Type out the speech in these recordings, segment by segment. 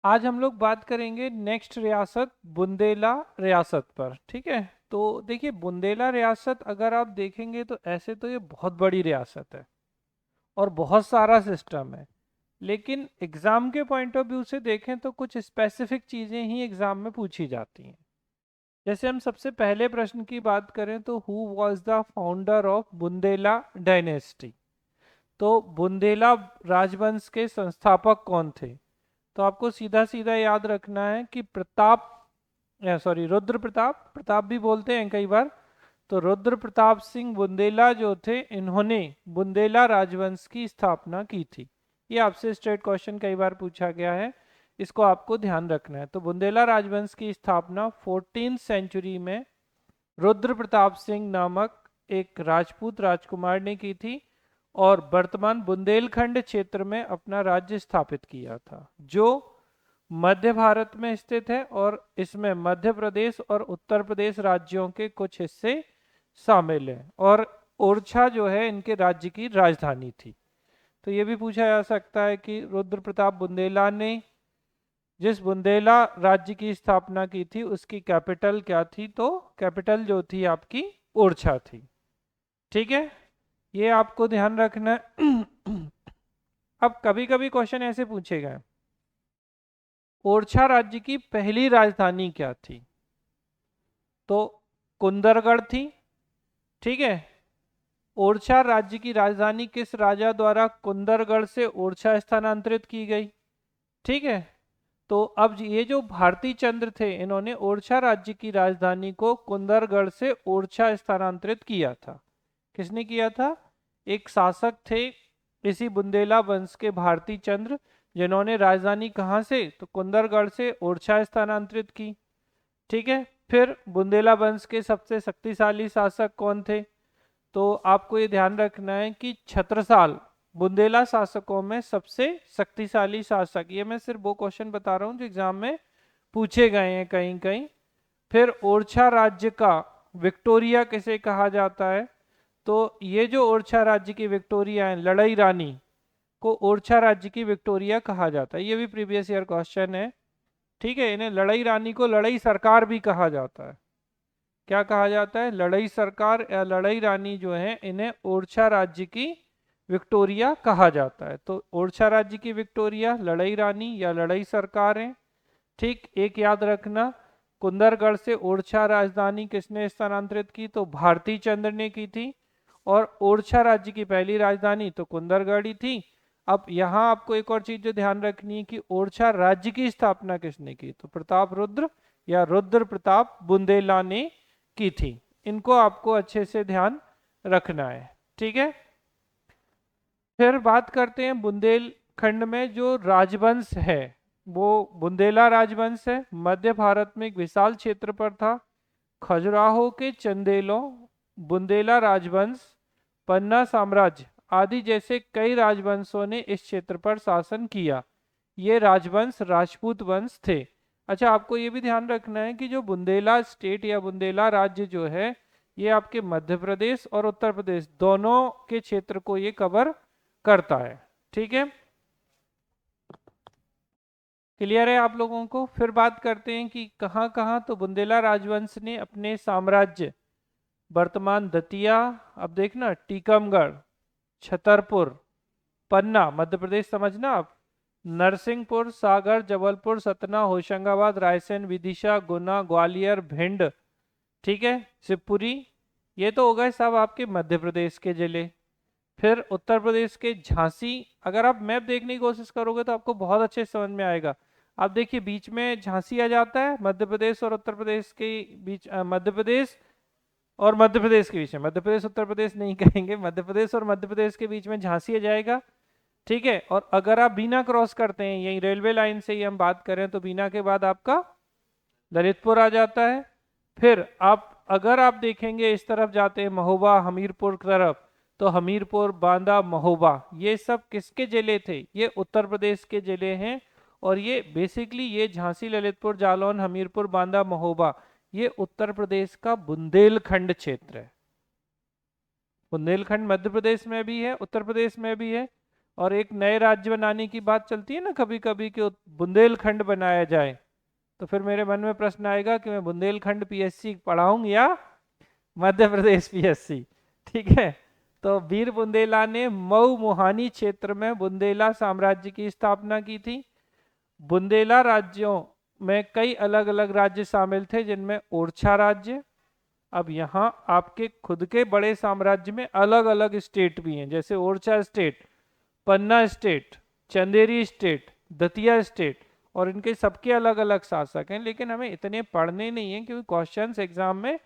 आज हम लोग बात करेंगे नेक्स्ट रियासत बुंदेला रियासत पर। ठीक है, तो देखिए बुंदेला रियासत अगर आप देखेंगे तो ऐसे तो ये बहुत बड़ी रियासत है और बहुत सारा सिस्टम है, लेकिन एग्जाम के पॉइंट ऑफ व्यू से देखें तो कुछ स्पेसिफिक चीजें ही एग्जाम में पूछी जाती हैं। जैसे हम सबसे पहले प्रश्न की बात करें तो who was the founder of Bundela dynasty. तो बुंदेला राजवंश के संस्थापक कौन थे? तो आपको सीधा सीधा याद रखना है कि प्रताप, सॉरी, रुद्र प्रताप, प्रताप भी बोलते हैं कई बार। तो रुद्र प्रताप सिंह बुंदेला जो थे, इन्होंने बुंदेला राजवंश की स्थापना की थी। ये आपसे स्ट्रेट क्वेश्चन कई बार पूछा गया है, इसको आपको ध्यान रखना है। तो बुंदेला राजवंश की स्थापना 14th सेंचुरी में रुद्र प्रताप सिंह नामक एक राजपूत राजकुमार ने की थी और वर्तमान बुंदेलखंड क्षेत्र में अपना राज्य स्थापित किया था, जो मध्य भारत में स्थित है। और इसमें मध्य प्रदेश और उत्तर प्रदेश राज्यों के कुछ हिस्से शामिल हैं, और ओरछा जो है इनके राज्य की राजधानी थी। तो ये भी पूछा जा सकता है कि रुद्र प्रताप बुंदेला ने जिस बुंदेला राज्य की स्थापना की थी उसकी कैपिटल क्या थी? तो कैपिटल जो थी आपकी ओरछा थी। ठीक है, ये आपको ध्यान रखना है। अब कभी कभी क्वेश्चन ऐसे पूछेगा, ओरछा राज्य की पहली राजधानी क्या थी? तो कुंदरगढ़ थी। ठीक है, ओरछा राज्य की राजधानी किस राजा द्वारा कुंदरगढ़ से ओरछा स्थानांतरित की गई? ठीक है, तो अब ये जो भारती चंद्र थे, इन्होंने ओरछा राज्य की राजधानी को कुंदरगढ़ से ओरछा स्थानांतरित किया था। किसने किया था? एक शासक थे इसी बुंदेला वंश के, भारती चंद्र, जिन्होंने राजधानी कहाँ से? तो कुंदरगढ़ से ओरछा स्थानांतरित की। ठीक है, फिर बुंदेला वंश के सबसे शक्तिशाली शासक कौन थे? तो आपको ये ध्यान रखना है कि छत्रसाल बुंदेला शासकों में सबसे शक्तिशाली शासक। ये मैं सिर्फ वो क्वेश्चन बता रहा हूँ जो एग्जाम में पूछे गए हैं कहीं कहीं। फिर ओरछा राज्य का विक्टोरिया किसे कहा जाता है? तो ये जो ओरछा राज्य की विक्टोरिया है, लड़ई रानी को ओरछा राज्य की विक्टोरिया कहा जाता है। ये भी प्रीवियस ईयर क्वेश्चन है। ठीक है, इन्हें लड़ई रानी को लड़ई सरकार भी कहा जाता है। क्या कहा जाता है? लड़ई सरकार या लड़ई रानी जो है, इन्हें ओरछा राज्य की विक्टोरिया कहा जाता है। तो ओरछा राज्य की विक्टोरिया लड़ई रानी या लड़ई सरकार है। ठीक, एक याद रखना, कुंदरगढ़ से ओरछा राजधानी किसने स्थानांतरित की? तो भारती चंद्र ने की थी। और ओरछा राज्य की पहली राजधानी तो कुंदरगढ़ ही थी। अब यहाँ आपको एक और चीज जो ध्यान रखनी है कि ओरछा राज्य की स्थापना किसने की? तो प्रताप रुद्र या रुद्र प्रताप बुंदेला ने की थी। इनको आपको अच्छे से ध्यान रखना है। ठीक है, फिर बात करते हैं बुंदेलखंड में जो राजवंश है, वो बुंदेला राजवंश है। मध्य भारत में एक विशाल क्षेत्र पर था। खजुराहो के चंदेलों, बुंदेला राजवंश, पन्ना साम्राज्य आदि जैसे कई राजवंशों ने इस क्षेत्र पर शासन किया। ये राजवंश राजपूत वंश थे। अच्छा, आपको ये भी ध्यान रखना है कि जो बुंदेला स्टेट या बुंदेला राज्य जो है, ये आपके मध्य प्रदेश और उत्तर प्रदेश दोनों के क्षेत्र को ये कवर करता है। ठीक है, क्लियर है आप लोगों को? फिर बात करते हैं कि कहाँ कहाँ तो बुंदेला राजवंश ने अपने साम्राज्य, वर्तमान दतिया, अब देखना टीकमगढ़, छतरपुर, पन्ना मध्य प्रदेश समझना आप, नरसिंहपुर, सागर, जबलपुर, सतना, होशंगाबाद, रायसेन, विदिशा, गुना, ग्वालियर, भिंड, ठीक है, शिवपुरी, ये तो हो गए सब आपके मध्य प्रदेश के जिले। फिर उत्तर प्रदेश के झांसी, अगर आप मैप देखने की कोशिश करोगे तो आपको बहुत अच्छे से समझ में आएगा। आप देखिए बीच में झांसी आ जाता है, मध्य प्रदेश और उत्तर प्रदेश के बीच, मध्य प्रदेश और मध्य प्रदेश के बीच में, मध्य प्रदेश उत्तर प्रदेश नहीं कहेंगे, मध्य प्रदेश और मध्य प्रदेश के बीच में झांसी आ जाएगा। ठीक है, और अगर आप बीना क्रॉस करते हैं, यही रेलवे लाइन से ही हम बात करें, तो बीना के बाद आपका ललितपुर आ जाता है। फिर आप अगर आप देखेंगे इस तरफ जाते हैं महोबा हमीरपुर तरफ, तो हमीरपुर, बांदा, महोबा, ये सब किसके जिले थे? ये उत्तर प्रदेश के जिले हैं। और ये बेसिकली ये झांसी, ललितपुर, जालौन, हमीरपुर, बांदा, महोबा, ये उत्तर प्रदेश का बुंदेलखंड क्षेत्र है। बुंदेलखंड मध्य प्रदेश में भी है, उत्तर प्रदेश में भी है। और एक नए राज्य बनाने की बात चलती है ना कभी कभी कि बुंदेलखंड बनाया जाए, तो फिर मेरे मन में प्रश्न आएगा कि मैं बुंदेलखंड पीएससी पढ़ाऊं या मध्य प्रदेश पीएससी। ठीक है। तो वीर बुंदेला ने मऊ मुहानी क्षेत्र में बुंदेला साम्राज्य की स्थापना की थी। बुंदेला राज्यों में कई अलग अलग राज्य शामिल थे जिनमें ओरछा राज्य, अब यहाँ आपके खुद के बड़े साम्राज्य में अलग अलग स्टेट भी हैं, जैसे Orchha state, Panna state, Chanderi state, Datia state, और इनके सबके अलग अलग शासक हैं। लेकिन हमें इतने पढ़ने नहीं हैं क्योंकि क्वेश्चंस एग्जाम में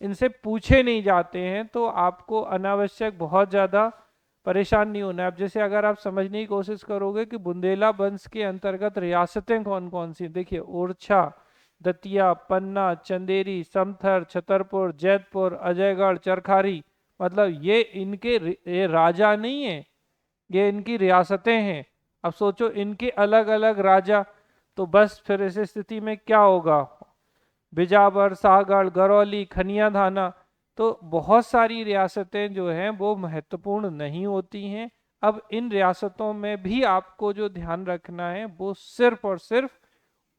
इनसे पूछे नहीं जाते हैं, तो आपको अनावश्यक बहुत ज़्यादा परेशान नहीं होना है। अब जैसे अगर आप समझने की कोशिश करोगे कि बुंदेला वंश के अंतर्गत रियासतें कौन कौन सी, देखिए ओरछा, दतिया, पन्ना, चंदेरी, समथर, छतरपुर, जैतपुर, अजयगढ़, चरखारी, मतलब ये इनके ये राजा नहीं है, ये इनकी रियासतें हैं। अब सोचो इनके अलग अलग राजा, तो बस फिर इस स्थिति में क्या होगा, बिजावर, सागड़, गरौली, खनिया धाना, तो बहुत सारी रियासतें जो हैं वो महत्वपूर्ण नहीं होती हैं। अब इन रियासतों में भी आपको जो ध्यान रखना है वो सिर्फ और सिर्फ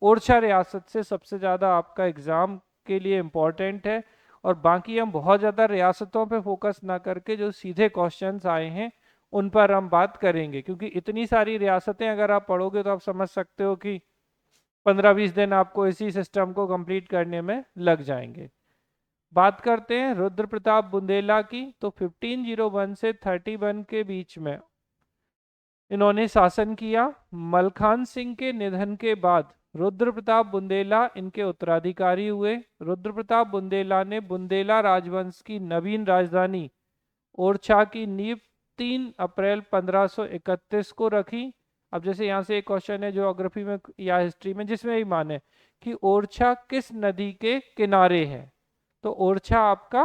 ओरछा रियासत से सबसे ज़्यादा आपका एग्ज़ाम के लिए इम्पोर्टेंट है। और बाकी हम बहुत ज़्यादा रियासतों पे फोकस ना करके जो सीधे क्वेश्चंस आए हैं उन पर हम बात करेंगे, क्योंकि इतनी सारी रियासतें अगर आप पढ़ोगे तो आप समझ सकते हो कि 15-20 दिन आपको इसी सिस्टम को कंप्लीट करने में लग जाएंगे। बात करते हैं रुद्र प्रताप बुंदेला की, तो 1501 से 31 के बीच में इन्होंने शासन किया। मलखान सिंह के निधन के बाद रुद्र प्रताप बुंदेला इनके उत्तराधिकारी हुए। रुद्र प्रताप बुंदेला ने बुंदेला राजवंश की नवीन राजधानी ओरछा की नींव 3 अप्रैल 1531 को रखी। अब जैसे यहाँ से एक क्वेश्चन है ज्योग्राफी में या हिस्ट्री में जिसमें भी माने कि ओरछा किस नदी के किनारे है, तो ओरछा आपका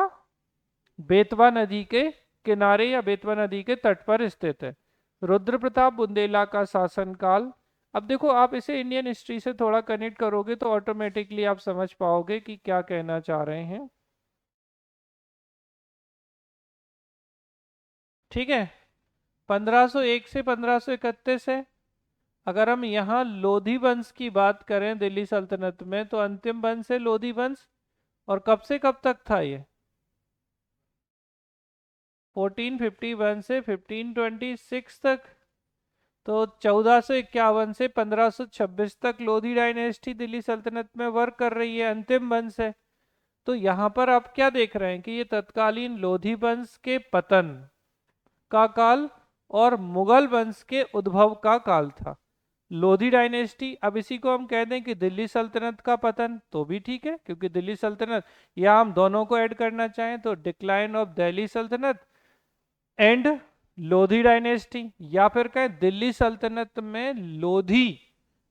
बेतवा नदी के किनारे या बेतवा नदी के तट पर स्थित है। रुद्र प्रताप बुंदेला का शासनकाल, अब देखो आप इसे इंडियन हिस्ट्री से थोड़ा कनेक्ट करोगे तो ऑटोमेटिकली आप समझ पाओगे कि क्या कहना चाह रहे हैं। ठीक है। 1501 से 1531 है। अगर हम यहाँ लोधी वंश की बात करें दिल्ली सल्तनत में, तो अंतिम वंश है लोधी वंश, और कब से कब तक था ये, 1451 से 1526 तक। तो 1451 से 1526 तक लोधी डायनेस्टी दिल्ली सल्तनत में वर्क कर रही है, अंतिम वंश है। तो यहाँ पर आप क्या देख रहे हैं कि ये तत्कालीन लोधी वंश के पतन का काल और मुगल वंश के उद्भव का काल था। लोधी डायनेस्टी, अब इसी को हम कह दें कि दिल्ली सल्तनत का पतन तो भी ठीक है, क्योंकि दिल्ली सल्तनत, या हम दोनों को ऐड करना चाहें तो डिक्लाइन ऑफ दिल्ली सल्तनत एंड लोधी डायनेस्टी, या फिर कहें दिल्ली सल्तनत में लोधी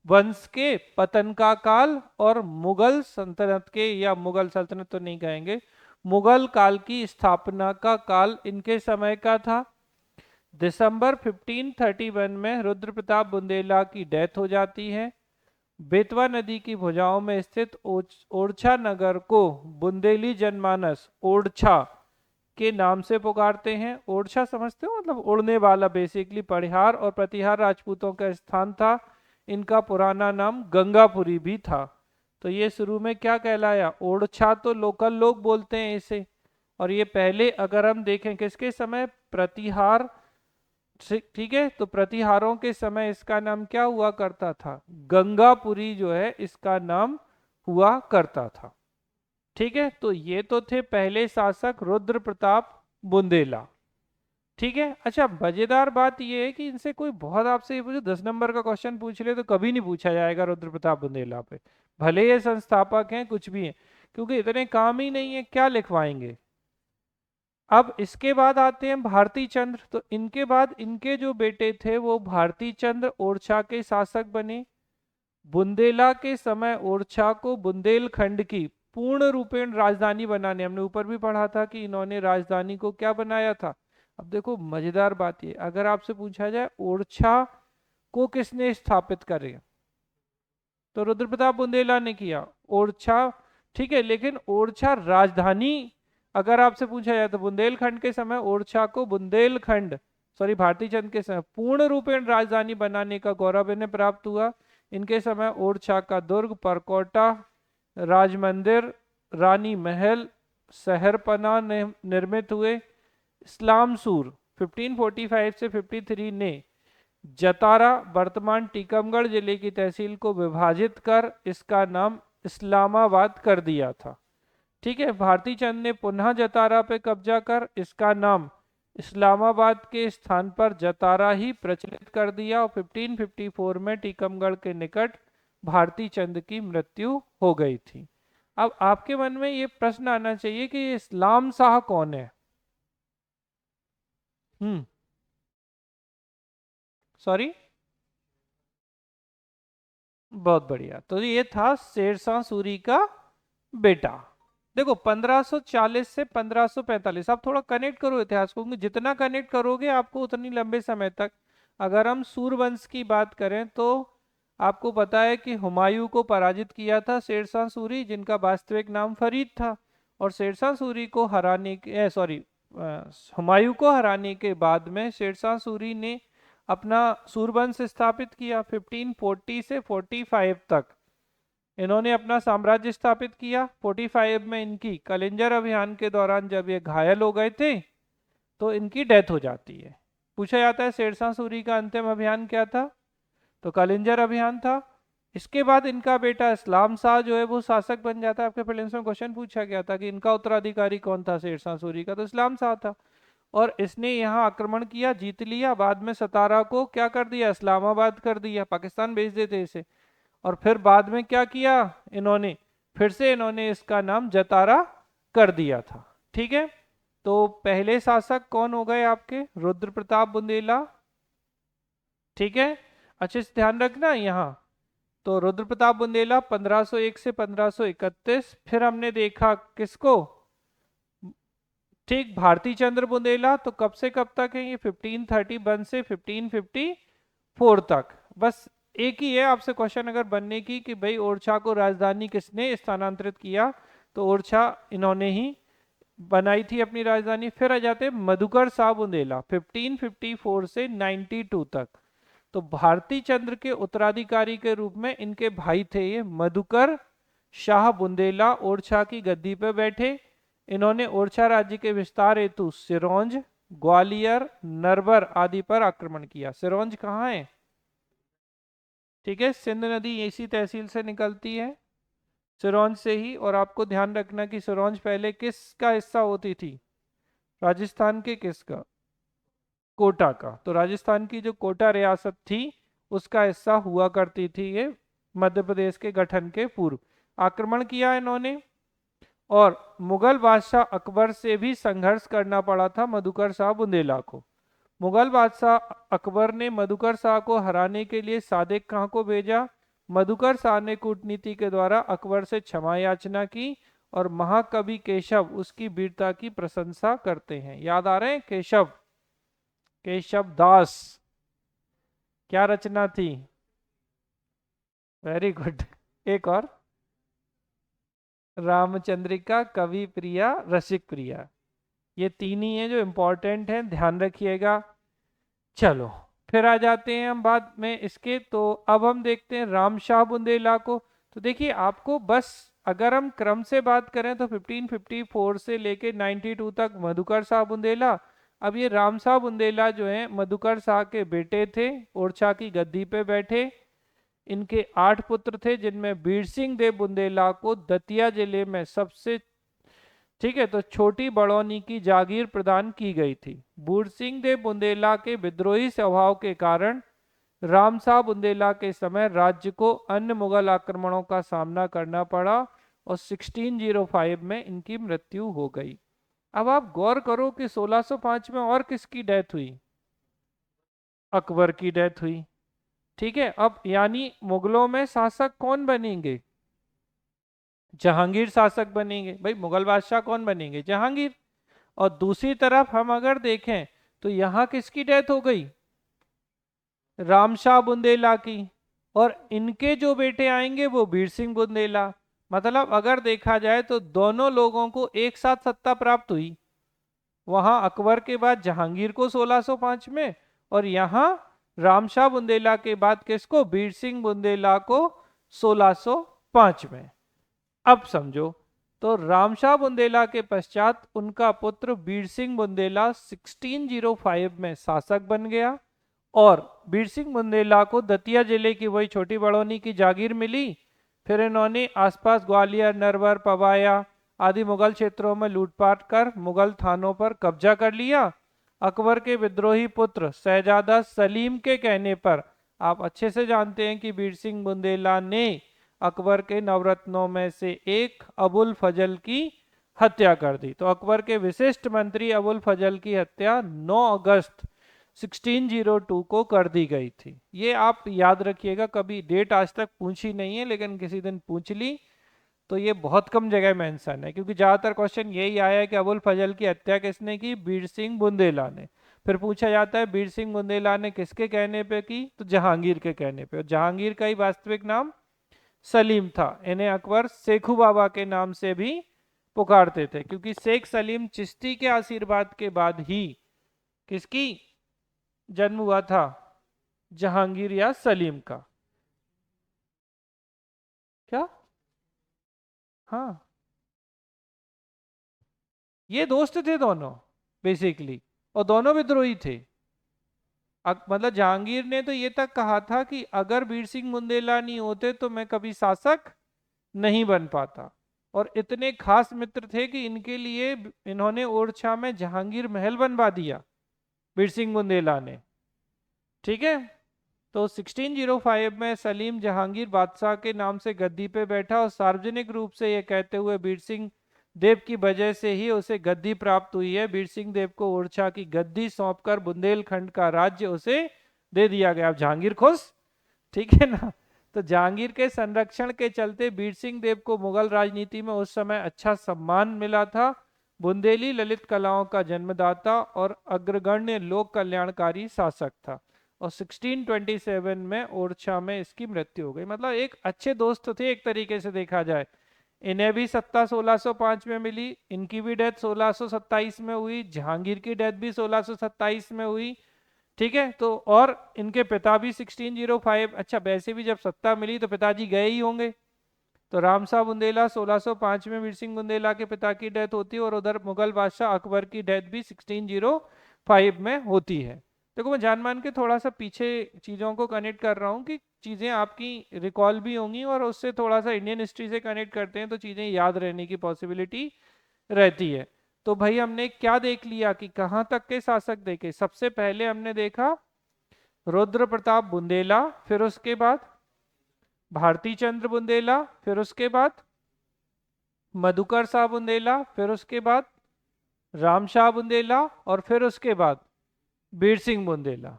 वंश के पतन का काल और मुगल सल्तनत के, या मुगल सल्तनत तो नहीं कहेंगे, मुगल काल की स्थापना का काल इनके समय का था। दिसंबर 1531 में रुद्र प्रताप बुंदेला की डेथ हो जाती है। बेतवा नदी की भुजाओं में स्थित ओरछा नगर को बुंदेली जनमानस ओरछा के नाम से पुकारते हैं। ओरछा समझते हो, मतलब उड़ने वाला, बेसिकली परिहार और प्रतिहार राजपूतों का स्थान था। इनका पुराना नाम गंगापुरी भी था। तो ये शुरू में क्या कहलाया, ओरछा, तो लोकल लोग बोलते हैं इसे। और ये पहले अगर हम देखें किसके समय, प्रतिहार, ठीक है, तो प्रतिहारों के समय इसका नाम क्या हुआ करता था, गंगापुरी जो है इसका नाम हुआ करता था। ठीक है, तो ये तो थे पहले शासक रुद्र प्रताप बुंदेला। ठीक है। अच्छा, मजेदार बात ये है कि इनसे कोई बहुत आपसे ये पूछे 10 नंबर का क्वेश्चन पूछ ले तो कभी नहीं पूछा जाएगा रुद्र प्रताप बुंदेला पे, भले ये संस्थापक हैं कुछ भी हैं, क्योंकि इतने काम ही नहीं है, क्या लिखवाएंगे। अब इसके बाद आते हैं भारती चंद्र, तो इनके बाद इनके जो बेटे थे वो भारती चंद्र ओरछा के शासक बने। बुंदेला के समय ओरछा को बुंदेलखंड की पूर्ण रूपेण राजधानी बनाने, हमने ऊपर भी पढ़ा था कि इन्होंने राजधानी को क्या बनाया था। अब देखो मजेदार बात ये, अगर आपसे पूछा जाए ओरछा को किसने स्थापित करे, तो रुद्र प्रताप बुंदेला ने किया। ओरछा, ठीक है, लेकिन ओरछा राजधानी अगर आपसे पूछा जाए तो बुंदेलखंड के समय ओरछा को बुंदेलखंड सॉरी भारती चंद के समय पूर्ण रूपेण राजधानी बनाने का गौरव इन्हें प्राप्त हुआ। इनके समय ओरछा का दुर्ग, परकोटा, राजमंदिर, रानी महल, शहरपना निर्मित हुए। इस्लामसूर 1545 से 53 ने जतारा वर्तमान टीकमगढ़ जिले की तहसील को विभाजित कर इसका नाम इस्लामाबाद कर दिया था। ठीक है, भारती चंद ने पुनः जतारा पे कब्जा कर इसका नाम इस्लामाबाद के स्थान पर जतारा ही प्रचलित कर दिया और 1554 में टीकमगढ़ के निकट भारती चंद की मृत्यु हो गई थी। अब आपके मन में ये प्रश्न आना चाहिए कि ये इस्लाम शाह कौन है। सॉरी, बहुत बढ़िया। तो ये था शेरशाह सूरी का बेटा। देखो 1540 से 1545, आप थोड़ा कनेक्ट करो इतिहास को, जितना कनेक्ट करोगे आपको उतनी लंबे समय तक। अगर हम सूरवंश की बात करें तो आपको पता है कि हुमायूं को पराजित किया था शेरशाह सूरी, जिनका वास्तविक नाम फरीद था। और शेरशाह सूरी को हराने के हुमायूं को हराने के बाद में शेरशाह सूरी ने अपना सूरवंश स्थापित किया। 1540 से 45 तक इन्होंने अपना साम्राज्य स्थापित किया। 45 में इनकी कलिंजर अभियान के दौरान जब ये घायल हो गए थे तो इनकी डेथ हो जाती है। पूछा जाता है शेरशाह सूरी का अंतिम अभियान क्या था, तो कलिंजर अभियान था। इसके बाद इनका बेटा इस्लाम शाह जो है वो शासक बन जाता है। आपके प्रीलिम्स में क्वेश्चन पूछा गया था कि इनका उत्तराधिकारी कौन था शेरशाह सूरी का, तो इस्लाम शाह था। और इसने यहाँ आक्रमण किया, जीत लिया, बाद में सतारा को क्या कर दिया, इस्लामाबाद कर दिया, पाकिस्तान भेज देते इसे। और फिर बाद में क्या किया इन्होंने, फिर से इन्होंने इसका नाम जतारा कर दिया था। ठीक है, तो पहले शासक कौन हो गए आपके, रुद्र प्रताप बुंदेला। ठीक है, अच्छे से ध्यान रखना यहाँ। तो रुद्र प्रताप बुंदेला 1501 से 1531। फिर हमने देखा किसको, ठीक, भारती चंद्र बुंदेला। तो कब से कब तक है ये, 1531 से 1554 तक। बस एक ही है आपसे क्वेश्चन अगर बनने की कि भाई ओरछा को राजधानी किसने स्थानांतरित किया, तो ओरछा इन्होंने ही बनाई थी अपनी राजधानी। फिर आ जाते मधुकर शाह बुंदेला 1554 से 92 तक। तो भारती चंद्र के उत्तराधिकारी के रूप में इनके भाई थे ये मधुकर शाह बुंदेला, ओरछा की गद्दी पे बैठे। इन्होंने ओरछा राज्य के विस्तार हेतु सिरोंज, ग्वालियर, नरवर आदि पर आक्रमण किया। सिरोंज कहाँ है, ठीक है, सिंध नदी इसी तहसील से निकलती है, सिरोंज से ही। और आपको ध्यान रखना कि सिरोंज पहले किसका हिस्सा होती थी, राजस्थान के किसका, कोटा का। तो राजस्थान की जो कोटा रियासत थी उसका हिस्सा हुआ करती थी ये, मध्य प्रदेश के गठन के पूर्व। आक्रमण किया इन्होंने और मुगल बादशाह अकबर से भी संघर्ष करना पड़ा था मधुकर शाह बुंदेला को। मुगल बादशाह अकबर ने मधुकर शाह को हराने के लिए सादिक खां को भेजा। मधुकर शाह ने कूटनीति के द्वारा अकबर से क्षमा याचना की और महाकवि केशव उसकी वीरता की प्रशंसा करते हैं। याद आ रहे हैं केशव, केशव दास, क्या रचना थी, वेरी गुड। एक और, रामचंद्रिका, कवि प्रिया, रसिक प्रिया। ये तीन ही हैं जो इंपॉर्टेंट हैं, ध्यान रखिएगा। चलो फिर आ जाते हैं हम बाद में इसके। तो अब हम देखते हैं राम शाह बुंदेला को। तो देखिए आपको बस अगर हम क्रम से बात करें तो 1554 से लेके 92 तक मधुकर शाह बुंदेला। अब ये राम शाह बुंदेला जो है मधुकर शाह के बेटे थे, ओरछा की गद्दी पे बैठे। इनके 8 पुत्र थे जिनमें बीर सिंह देव बुंदेला को दतिया जिले में सबसे, ठीक है, तो छोटी बड़ौनी की जागीर प्रदान की गई थी। बूढ़ सिंह देव बुंदेला के विद्रोही स्वभाव के कारण रामशाह बुंदेला के समय राज्य को अन्य मुगल आक्रमणों का सामना करना पड़ा और 1605 में इनकी मृत्यु हो गई। अब आप गौर करो कि 1605 में और किसकी डेथ हुई, अकबर की डेथ हुई। ठीक है, अब यानी मुगलों में शासक कौन बनेंगे, जहांगीर शासक बनेंगे। भाई मुगल बादशाह कौन बनेंगे, जहांगीर। और दूसरी तरफ हम अगर देखें तो यहाँ किसकी डेथ हो गई, रामशाह बुंदेला की। और इनके जो बेटे आएंगे वो बीर सिंह बुंदेला। मतलब अगर देखा जाए तो दोनों लोगों को एक साथ सत्ता प्राप्त हुई। वहां अकबर के बाद जहांगीर को 1605 में, और यहाँ रामशाह बुंदेला के बाद किसको, बीर सिंह बुंदेला को 1605 में। अब समझो, तो रामशाह बुंदेला के पश्चात उनका पुत्र बीर सिंह बुंदेला 1605 में शासक बन गया, और बीर सिंह बुंदेला को दतिया जिले की वही छोटी बड़ौनी की जागीर मिली। फिर इन्होंने आसपास ग्वालियर, नरवर, पवाया आदि मुगल क्षेत्रों में लूटपाट कर मुगल थानों पर कब्जा कर लिया। अकबर के विद्रोही पुत्र शहजादा सलीम के कहने पर, आप अच्छे से जानते हैं कि बीर सिंह बुंदेला ने अकबर के नवरत्नों में से एक अबुल फजल की हत्या कर दी। तो अकबर के विशिष्ट मंत्री अबुल फजल की हत्या 9 अगस्त 1602 को कर दी गई थी। ये आप याद रखिएगा, कभी डेट आज तक पूछी नहीं है, लेकिन किसी दिन पूछ ली तो ये बहुत कम जगह मेंशन है, क्योंकि ज्यादातर क्वेश्चन यही आया है कि अबुल फजल की हत्या किसने की, बीर सिंह बुंदेला ने। फिर पूछा जाता है बीर सिंह बुंदेला ने किसके कहने पे की, तो जहांगीर के कहने पे। और जहांगीर का ही वास्तविक नाम सलीम था। इन्हें अकबर सेखू बाबा के नाम से भी पुकारते थे, क्योंकि शेख सलीम चिश्ती के आशीर्वाद के बाद ही किसकी जन्म हुआ था, जहांगीर या सलीम का। क्या? हाँ, ये दोस्त थे दोनों बेसिकली, और दोनों विद्रोही थे। मतलब जहांगीर ने तो ये तक कहा था कि अगर बीर सिंह बुंदेला नहीं होते तो मैं कभी शासक नहीं बन पाता। और इतने खास मित्र थे कि इनके लिए इन्होंने ओरछा में जहांगीर महल बनवा दिया, बीर सिंह बुंदेला ने। ठीक है, तो 1605 में सलीम जहांगीर बादशाह के नाम से गद्दी पे बैठा, और सार्वजनिक रूप से ये कहते हुए बीर सिंह देव की वजह से ही उसे गद्दी प्राप्त हुई है। बीर सिंह देव को ओरछा की गद्दी सौंपकर बुंदेलखंड का राज्य उसे दे दिया गया। अब जहांगीर खुश, ठीक है ना। तो जहांगीर के संरक्षण के चलते बीर सिंह देव को मुगल राजनीति में उस समय अच्छा सम्मान मिला था। बुंदेली ललित कलाओं का जन्मदाता और अग्रगण्य लोक कल्याणकारी शासक था, और 1627 में ओरछा में इसकी मृत्यु हो गई। मतलब एक अच्छे दोस्त थे एक तरीके से देखा जाए। इन्हें भी सत्ता 1605 में मिली, इनकी भी डेथ 1627 में हुई, जहांगीर की डेथ भी 1627 में हुई। ठीक है, तो और इनके पिता भी 1605, अच्छा वैसे भी जब सत्ता मिली तो पिताजी गए ही होंगे। तो रामशाह बुंदेला 1605 में वीर सिंह बुंदेला के पिता की डेथ होती है, और उधर मुगल बादशाह अकबर की डेथ भी 1605 में होती है। देखो, मैं जान मान के थोड़ा सा पीछे चीज़ों को कनेक्ट कर रहा हूँ कि चीज़ें आपकी रिकॉल भी होंगी, और उससे थोड़ा सा इंडियन हिस्ट्री से कनेक्ट करते हैं तो चीज़ें याद रहने की पॉसिबिलिटी रहती है। तो भाई हमने क्या देख लिया कि कहाँ तक के शासक देखे। सबसे पहले हमने देखा रुद्र प्रताप बुंदेला, फिर उसके बाद भारती चंद्र बुंदेला, फिर उसके बाद मधुकर शाह बुंदेला, फिर उसके बाद रामशाह बुंदेला, और फिर उसके बाद बीर सिंह बुंदेला।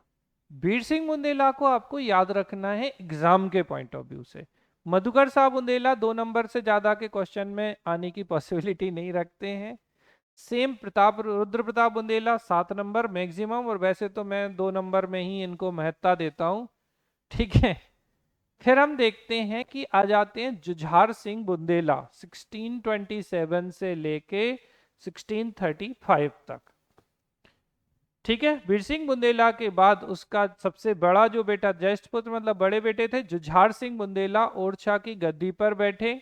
बीर सिंह बुंदेला को आपको याद रखना है एग्जाम के पॉइंट ऑफ व्यू से। मधुकर शाह बुंदेला 2 नंबर से ज्यादा के क्वेश्चन में आने की पॉसिबिलिटी नहीं रखते हैं। Same Pratap Rudra Pratap Bundela 7 number maximum, और वैसे तो मैं 2 नंबर में ही इनको महत्ता देता हूं। ठीक है, फिर हम देखते हैं कि आ जाते हैं जुझार सिंह बुंदेला 1627 से लेके 1635 तक। ठीक है, बीर सिंह बुंदेला के बाद उसका सबसे बड़ा जो बेटा, ज्येष्ठ पुत्र मतलब बड़े बेटे थे, जुझार सिंह बुंदेला ओरछा की गद्दी पर बैठे।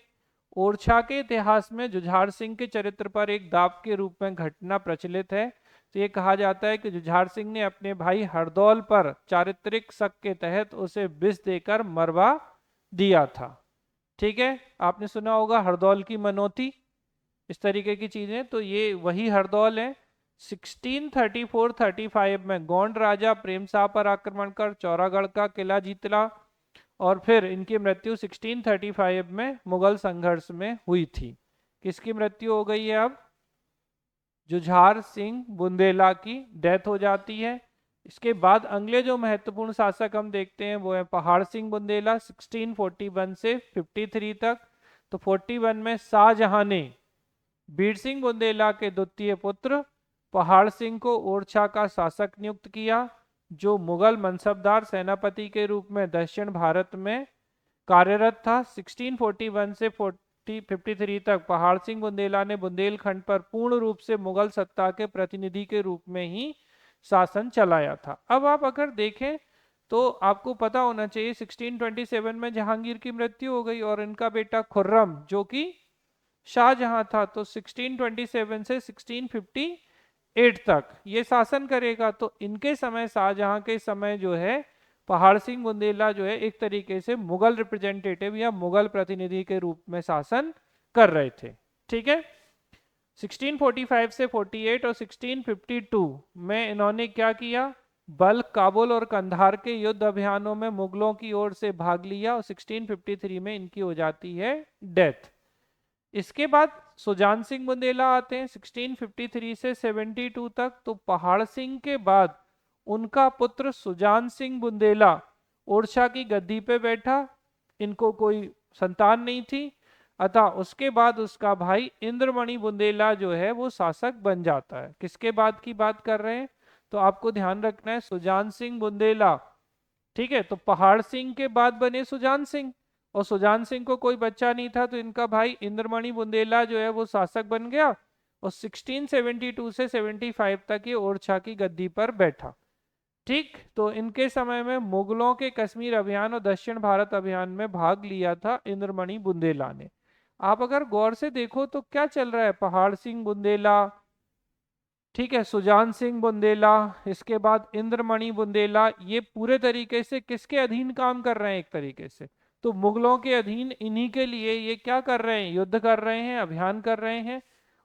ओरछा के इतिहास में जुझार सिंह के चरित्र पर एक दाव के रूप में घटना प्रचलित है। तो ये कहा जाता है कि जुझार सिंह ने अपने भाई हरदौल पर चारित्रिक शक के तहत उसे विष देकर मरवा दिया था। ठीक है, आपने सुना होगा हरदौल की मनोती, इस तरीके की चीजें, तो ये वही हरदौल है। 1634-35 में गोंड राजा प्रेम शाह पर आक्रमण कर चौरागढ़ का किला जीतला, और फिर इनकी मृत्यु 1635 में मुगल संघर्ष में हुई थी। किसकी मृत्यु हो गई है अब? जुझार सिंह बुंदेला की डेथ हो जाती है। इसके बाद अगले जो महत्वपूर्ण शासक हम देखते हैं वो है पहाड़ सिंह बुंदेला 1641 से 53 तक। तो 41 में शाहजहां ने बीर सिंह बुंदेला के द्वितीय पुत्र पहाड़ सिंह को ओरछा का शासक नियुक्त किया, जो मुगल मनसबदार सेनापति के रूप में दक्षिण भारत में कार्यरत था। 1641 से 1753 तक पहाड़ सिंह बुंदेला ने बुंदेलखंड पर पूर्ण रूप से मुगल सत्ता के प्रतिनिधि के रूप में ही शासन चलाया था। अब आप अगर देखें तो आपको पता होना चाहिए 1627 में जहांगीर की मृत्यु हो गई और इनका बेटा खुर्रम जो कि शाहजहां था, तो 1627 से 1658 तक ये शासन करेगा। तो इनके समय, शाहजहां के समय जो है, पहाड़ सिंह बुंदेला जो है एक तरीके से मुगल रिप्रेजेंटेटिव या मुगल प्रतिनिधि के रूप में शासन कर रहे थे। ठीक है, 1645 से 48 और 1652 में इन्होंने क्या किया, बल्ख, काबुल और कंधार के युद्ध अभियानों में मुगलों की ओर से भाग लिया और 1653 में इनकी हो जाती है डेथ। इसके बाद सुजान सिंह बुंदेला आते हैं 1653 से 72 तक। तो पहाड़ सिंह के बाद उनका पुत्र सुजान सिंह बुंदेला ओरछा की गद्दी पे बैठा, इनको कोई संतान नहीं थी, अतः उसके बाद उसका भाई इंद्रमणि बुंदेला जो है वो शासक बन जाता है। किसके बाद की बात कर रहे हैं, तो आपको ध्यान रखना है सुजान सिंह बुंदेला। ठीक है, तो पहाड़ सिंह के बाद बने सुजान सिंह, और सुजान सिंह को कोई बच्चा नहीं था तो इनका भाई इंद्रमणि बुंदेला जो है वो शासक बन गया और 1672 से 75 तक ये ओरछा की गद्दी पर बैठा। ठीक, तो इनके समय में मुगलों के कश्मीर अभियान और दक्षिण भारत अभियान में भाग लिया था इंद्रमणि बुंदेला ने। आप अगर गौर से देखो तो क्या चल रहा है, पहाड़ सिंह बुंदेला, ठीक है, सुजान सिंह बुंदेला, इसके बाद इंद्रमणि बुंदेला, ये पूरे तरीके से किसके अधीन काम कर रहे हैं, एक तरीके से तो मुगलों के अधीन। इन्हीं के लिए ये क्या कर रहे हैं, युद्ध कर रहे हैं, अभियान कर रहे हैं।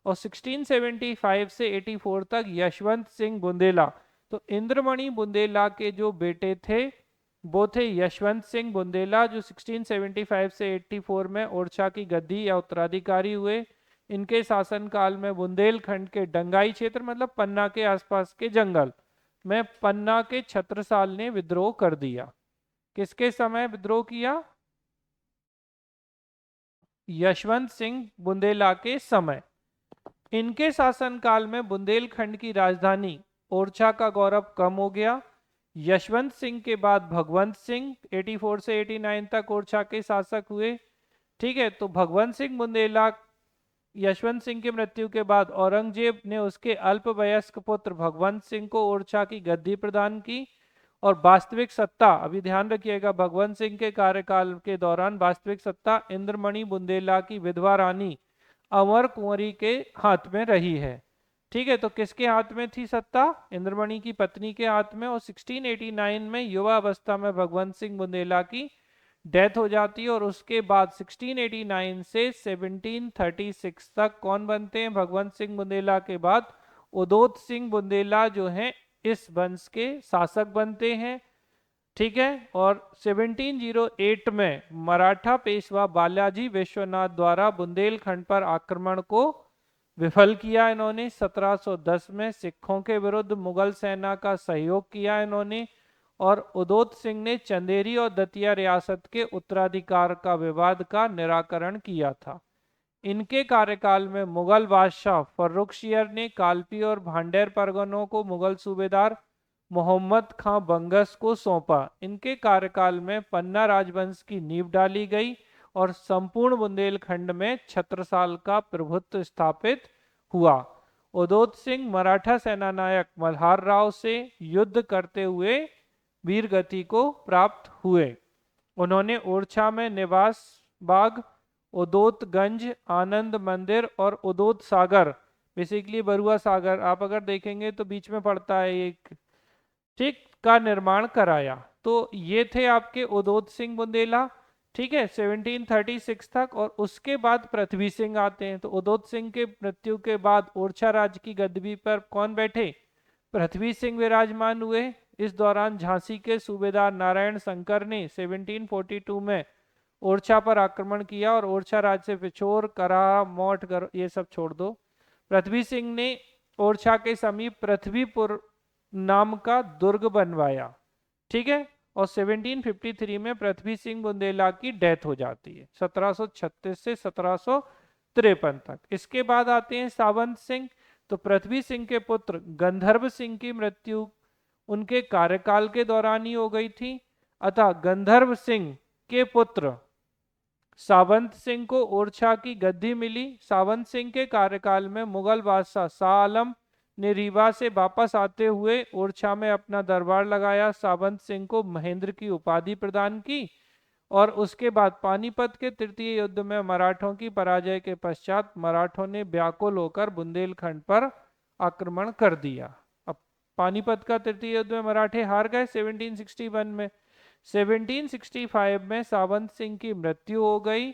और 1675 से 84 तक यशवंत सिंह बुंदेला, तो इंद्रमणि बुंदेला के जो बेटे थे वो थे यशवंत सिंह बुंदेला, जो 1675 से 84 में ओरछा की गद्दी या उत्तराधिकारी हुए। इनके शासनकाल में बुंदेलखंड के डंगाई क्षेत्र, मतलब पन्ना के आसपास के जंगल में, पन्ना के छत्रसाल ने विद्रोह कर दिया। किसके समय विद्रोह किया, यशवंत सिंह बुंदेला के समय। इनके शासनकाल में बुंदेलखंड की राजधानी ओरछा का गौरव कम हो गया। यशवंत सिंह के बाद भगवंत सिंह 84 से 89 तक ओरछा के शासक हुए। ठीक है, तो भगवंत सिंह बुंदेला, यशवंत सिंह की मृत्यु के बाद औरंगजेब ने उसके अल्पवयस्क पुत्र भगवंत सिंह को ओरछा की गद्दी प्रदान की और वास्तविक सत्ता, अभी ध्यान रखिएगा, भगवंत सिंह के कार्यकाल के दौरान वास्तविक सत्ता इंद्रमणि बुंदेला की विधवा रानी अमर कुंवरी के हाथ में रही है। ठीक है, तो किसके हाथ में थी सत्ता, इंद्रमणि की पत्नी के हाथ में। और 1689 में युवा अवस्था में भगवंत सिंह बुंदेला की डेथ हो जाती है और उसके बाद 1689 से 1736 तक कौन बनते हैं, भगवंत सिंह बुंदेला के बाद उदोत सिंह बुंदेला जो हैं इस वंश के शासक बनते हैं। ठीक है, और 1708 में मराठा पेशवा बालाजी विश्वनाथ द्वारा बुंदेलखंड पर आक्रमण को विफल किया इन्होंने। 1710 में सिखों के विरुद्ध मुगल सेना का सहयोग किया इन्होंने, और उदोत सिंह ने चंदेरी और दतिया रियासत के उत्तराधिकार का विवाद का निराकरण किया था। इनके कार्यकाल में मुगल बादशाह फर्रुखशियर ने कालपी और भांडेर परगनों को मुगल सूबेदार मोहम्मद खां बंगस को सौंपा। इनके कार्यकाल में पन्ना राजवंश की नींव डाली गई और संपूर्ण बुंदेलखंड में छत्रसाल का प्रभुत्व स्थापित हुआ। उदोत सिंह मराठा सेनानायक मल्हार राव से युद्ध करते हुए वीर गति को प्राप्त हुए। उन्होंने ओरछा में निवास बाग, उदोतगंज, आनंद मंदिर और उदोत सागर, बेसिकली बरुआ सागर आप अगर देखेंगे तो बीच में पड़ता है एक, ठीक, का निर्माण कराया। तो ये थे आपके उदोत सिंह बुंदेला। ठीक है, 1736 तक। और उसके बाद पृथ्वी सिंह आते हैं। तो उदोत सिंह के मृत्यु के बाद ओरछा राज्य की गद्दी पर कौन बैठे, पृथ्वी सिंह विराजमान हुए। इस दौरान झांसी के सूबेदार नारायण शंकर ने 1742 में ओरछा पर आक्रमण किया और ओरछा राज्य से पिछोर, करा, मोट, ये सब छोड़ दो। पृथ्वी सिंह ने ओरछा के समीप पृथ्वीपुर नाम का दुर्ग बनवाया। ठीक है, और 1753 में पृथ्वी सिंह बुंदेला की डेथ हो जाती है 1736 से 1753 तक। इसके बाद आते हैं सावंत सिंह। तो पृथ्वी सिंह के पुत्र गंधर्व सिंह की मृत्यु उनके कार्यकाल के दौरान ही हो गई थी, अतः गंधर्व सिंह के पुत्र सावंत सिंह को ओरछा की गद्दी मिली। सावंत सिंह के कार्यकाल में मुगल बादशाह शाह आलम ने रीवा से वापस आते हुए ओरछा में अपना दरबार लगाया। सावंत सिंह को महेंद्र की उपाधि प्रदान की और उसके बाद पानीपत के तृतीय युद्ध में मराठों की पराजय के पश्चात मराठों ने व्याकुल होकर बुंदेलखंड पर आक्रमण कर दिया। अब पानीपत का तृतीय युद्ध में मराठे हार गए 1761 में। 1765 में सावंत सिंह की मृत्यु हो गई,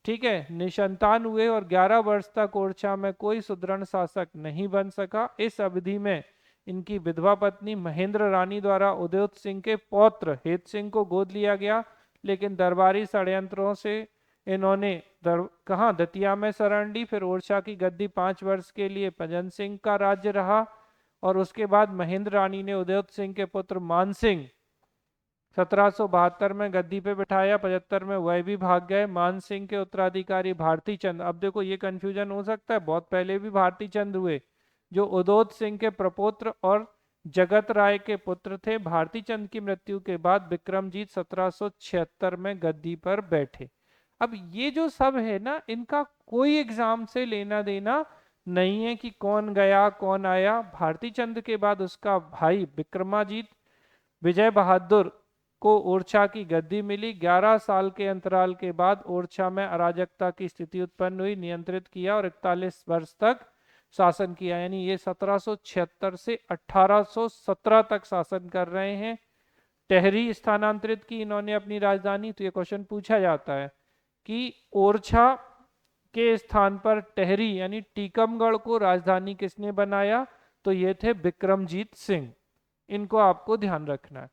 ठीक है, निसंतान हुए और 11 वर्ष तक ओरछा में कोई सुदृढ़ शासक नहीं बन सका। इस अवधि में इनकी विधवा पत्नी महेंद्र रानी द्वारा उदय सिंह के पौत्र हेत सिंह को गोद लिया गया, लेकिन दरबारी षड्यंत्रों से इन्होंने कहाँ दतिया में शरण ली। फिर ओरछा की गद्दी 5 वर्ष के लिए पजन सिंह का राज्य रहा और उसके बाद महेंद्र रानी ने उदय सिंह के पुत्र मान सिंह 1772 में गद्दी पे बिठाया। 75 में वह भी भाग गए। मान सिंह के उत्तराधिकारी भारती चंद, अब देखो ये कंफ्यूजन हो सकता है, बहुत पहले भी भारती चंद हुए जो उदोत सिंह के प्रपौत्र और जगत राय के पुत्र थे। भारती चंद की मृत्यु के बाद विक्रमजीत 1776 में गद्दी पर बैठे। अब ये जो सब है ना, इनका कोई एग्जाम से लेना देना नहीं है कि कौन गया कौन आया। भारती चंद के बाद उसका भाई विक्रमाजीत विजय बहादुर को ओरछा की गद्दी मिली। 11 साल के अंतराल के बाद ओरछा में अराजकता की स्थिति उत्पन्न हुई, नियंत्रित किया और 41 वर्ष तक शासन किया। यानी ये 1776 से 1817 तक शासन कर रहे हैं। टेहरी स्थानांतरित की इन्होंने अपनी राजधानी। तो ये क्वेश्चन पूछा जाता है कि ओरछा के स्थान पर टेहरी यानी टीकमगढ़ को राजधानी किसने बनाया, तो ये थे विक्रमजीत सिंह। इनको आपको ध्यान रखना है।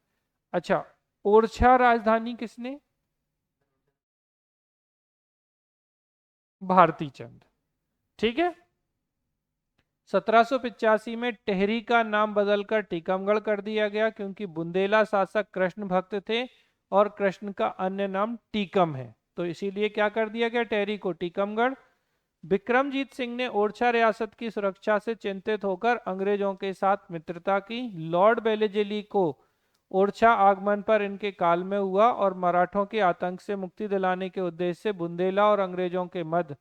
अच्छा, ओरछा राजधानी किसने, भारती चंद, ठीक है। 1785 में टेहरी का नाम बदलकर टीकमगढ़ कर दिया गया क्योंकि बुंदेला शासक कृष्ण भक्त थे और कृष्ण का अन्य नाम टीकम है, तो इसीलिए क्या कर दिया गया, टेहरी को टीकमगढ़। विक्रमजीत सिंह ने ओरछा रियासत की सुरक्षा से चिंतित होकर अंग्रेजों के साथ मित्रता की। लॉर्ड बेलेजेली को ओरछा आगमन पर इनके काल में हुआ और मराठों के आतंक से मुक्ति दिलाने के उद्देश्य से बुंदेला और अंग्रेजों के मध्य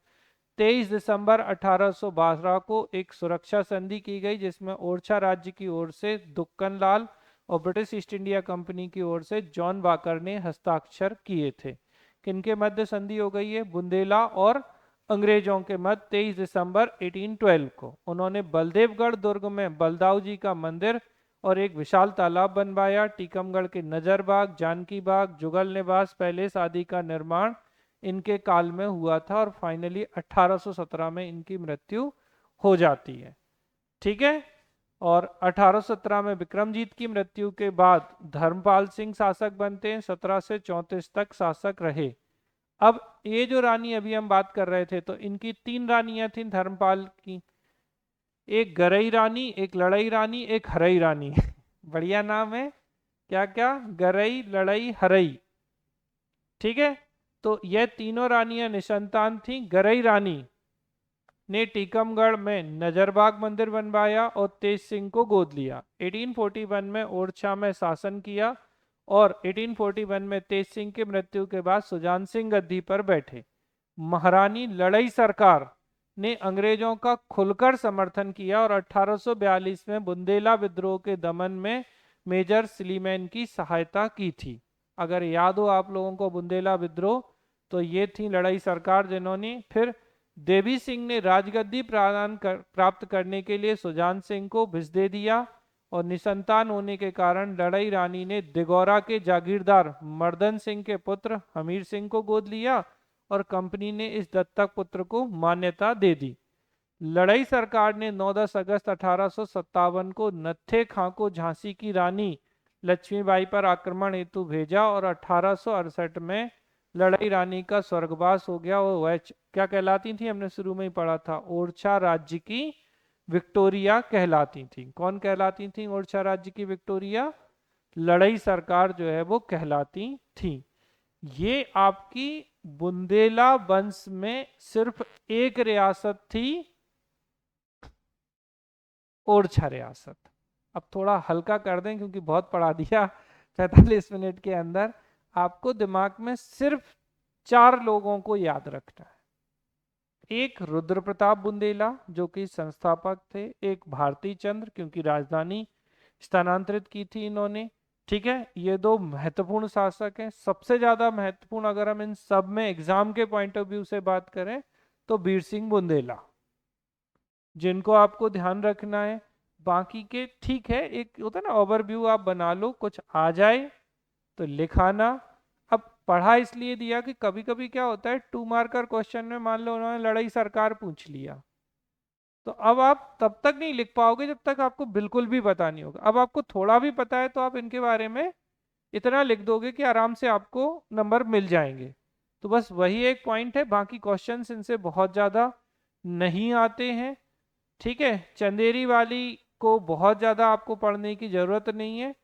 23 दिसंबर 1812 को एक सुरक्षा संधि की गई, जिसमें ओरछा राज्य की ओर से दुक्कन लाल और ब्रिटिश ईस्ट इंडिया कंपनी की ओर से जॉन वाकर ने हस्ताक्षर किए थे। किनके मध्य संधि हो गई है, बुंदेला और अंग्रेजों के मध्य 23 दिसंबर 1812 को। उन्होंने बलदेवगढ़ दुर्ग में बलदाऊ जी का मंदिर और एक विशाल तालाब बनवाया। टीकमगढ़ के नजरबाग, जानकी बाग, जुगल निवास पैलेस आदि का निर्माण इनके काल में हुआ था और फाइनली 1817 में इनकी मृत्यु हो जाती है, ठीक है। और 1817 में विक्रमजीत की मृत्यु के बाद धर्मपाल सिंह शासक बनते हैं, 17 से 34 तक शासक रहे। अब ये जो रानी अभी हम बात कर रहे थे, तो इनकी 3 रानियां थी धर्मपाल की, एक गरई रानी, एक लड़ई रानी, एक हरई रानी बढ़िया नाम है, क्या क्या, गरई, लड़ई, हरई, ठीक है। तो यह तीनों रानियां निसंतान थीं। गरई रानी ने टीकमगढ़ में नजरबाग मंदिर बनवाया और तेज सिंह को गोद लिया। 1841 में ओरछा में शासन किया और 1841 में तेज सिंह की मृत्यु के बाद सुजान सिंह गद्दी पर बैठे। महारानी लड़ई सरकार ने अंग्रेजों का खुलकर समर्थन किया और 1842 में बुंदेला विद्रोह के दमन में मेजर स्लीमैन की सहायता की थी। अगर याद हो आप लोगों को बुंदेला विद्रोह, तो ये थी लड़ाई सरकार जिन्होंने, फिर देवी सिंह ने राजगद्दी प्राप्त करने के लिए सुजान सिंह को भिज दे दिया और निसंतान होने के कारण लड़ई रानी ने दिगौरा के जागीरदार मर्दन सिंह के पुत्र हमीर सिंह को गोद लिया और कंपनी ने इस दत्तक पुत्र को मान्यता दे दी। लड़ई सरकार ने 9-10 अगस्त 1857 को नत्थे खां को झांसी की रानी लक्ष्मीबाई पर आक्रमण हेतु भेजा और 1868 में लड़ई रानी का स्वर्गवास हो गया। और वह क्या कहलाती थी, हमने शुरू में ही पढ़ा था, ओरछा राज्य की विक्टोरिया कहलाती थी। कौन कहलाती थी ओरछा राज्य की विक्टोरिया, लड़ई सरकार जो है वो कहलाती थी। ये आपकी बुंदेला वंश में सिर्फ एक रियासत थी, ओरछा रियासत। अब थोड़ा हल्का कर दें क्योंकि बहुत पढ़ा दिया 45 मिनट के अंदर। आपको दिमाग में सिर्फ 4 लोगों को याद रखना है। एक रुद्र प्रताप बुंदेला जो कि संस्थापक थे, एक भारती चंद्र क्योंकि राजधानी स्थानांतरित की थी इन्होंने, ठीक है। ये 2 महत्वपूर्ण शासक हैं। सबसे ज्यादा महत्वपूर्ण अगर हम इन सब में एग्जाम के पॉइंट ऑफ व्यू से बात करें तो बीर सिंह बुंदेला, जिनको आपको ध्यान रखना है। बाकी के ठीक है, एक होता है ना ओवरव्यू आप बना लो, कुछ आ जाए तो लिखाना। अब पढ़ा इसलिए दिया कि कभी कभी क्या होता है 2 मार्कर क्वेश्चन में मान लो उन्होंने लड़ाई सरकार पूछ लिया, तो अब आप तब तक नहीं लिख पाओगे जब तक आपको बिल्कुल भी पता नहीं होगा। अब आपको थोड़ा भी पता है तो आप इनके बारे में इतना लिख दोगे कि आराम से आपको नंबर मिल जाएंगे। तो बस वही एक पॉइंट है, बाकी क्वेश्चंस इनसे बहुत ज़्यादा नहीं आते हैं, ठीक है। चंदेरी वाली को बहुत ज़्यादा आपको पढ़ने की ज़रूरत नहीं है,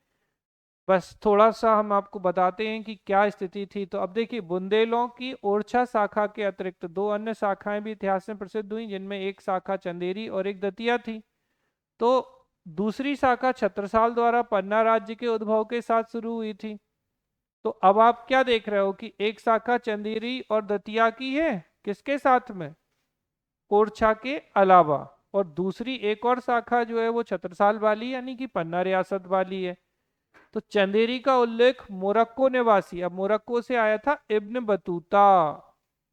बस थोड़ा सा हम आपको बताते हैं कि क्या स्थिति थी। तो अब देखिए, बुंदेलों की ओरछा शाखा के अतिरिक्त 2 अन्य शाखाएं भी इतिहास में प्रसिद्ध हुई, जिनमें एक शाखा चंदेरी और एक दतिया थी। तो दूसरी शाखा छत्रसाल द्वारा पन्ना राज्य के उद्भव के साथ शुरू हुई थी। तो अब आप क्या देख रहे हो कि एक शाखा चंदेरी और दतिया की है, किसके साथ में, ओरछा के अलावा, और दूसरी एक और शाखा जो है वो छत्रसाल वाली यानी कि पन्ना रियासत वाली है। तो चंदेरी का उल्लेख मोरक्को निवासी, अब मोरक्को से आया था इब्न बतूता,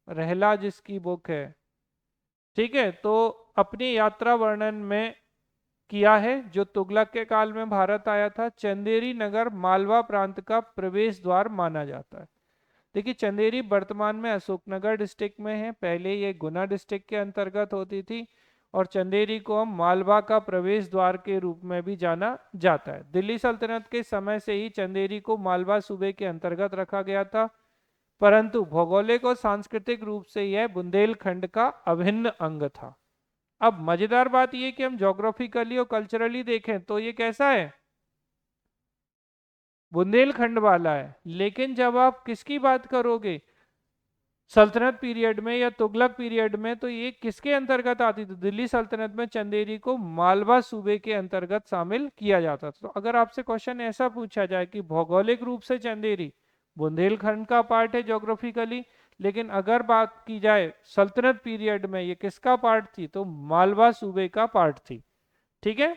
रहला जिसकी बुक है, ठीक है, तो अपनी यात्रा वर्णन में किया है, जो तुगलक के काल में भारत आया था। चंदेरी नगर मालवा प्रांत का प्रवेश द्वार माना जाता है। देखिए, चंदेरी वर्तमान में अशोकनगर डिस्ट्रिक्ट में है, पहले ये गुना डिस्ट्रिक्ट के अंतर्गत होती थी, और चंदेरी को हम मालवा का प्रवेश द्वार के रूप में भी जाना जाता है। दिल्ली सल्तनत के समय से ही चंदेरी को मालवा सूबे के अंतर्गत रखा गया था, परंतु भौगोलिक और सांस्कृतिक रूप से यह बुंदेलखंड का अभिन्न अंग था। अब मजेदार बात यह कि हम ज्योग्राफिकली और कल्चरली देखें तो ये कैसा है, बुंदेलखंड वाला है। लेकिन जब आप किसकी बात करोगे, सल्तनत पीरियड में या तुगलक पीरियड में, तो ये किसके अंतर्गत आती थी, दिल्ली सल्तनत में चंदेरी को मालवा सूबे के अंतर्गत शामिल किया जाता था। तो अगर आपसे क्वेश्चन ऐसा पूछा जाए कि भौगोलिक रूप से चंदेरी बुंदेलखंड का पार्ट है ज्योग्राफिकली, लेकिन अगर बात की जाए सल्तनत पीरियड में ये किसका पार्ट थी, तो मालवा सूबे का पार्ट थी, ठीक है।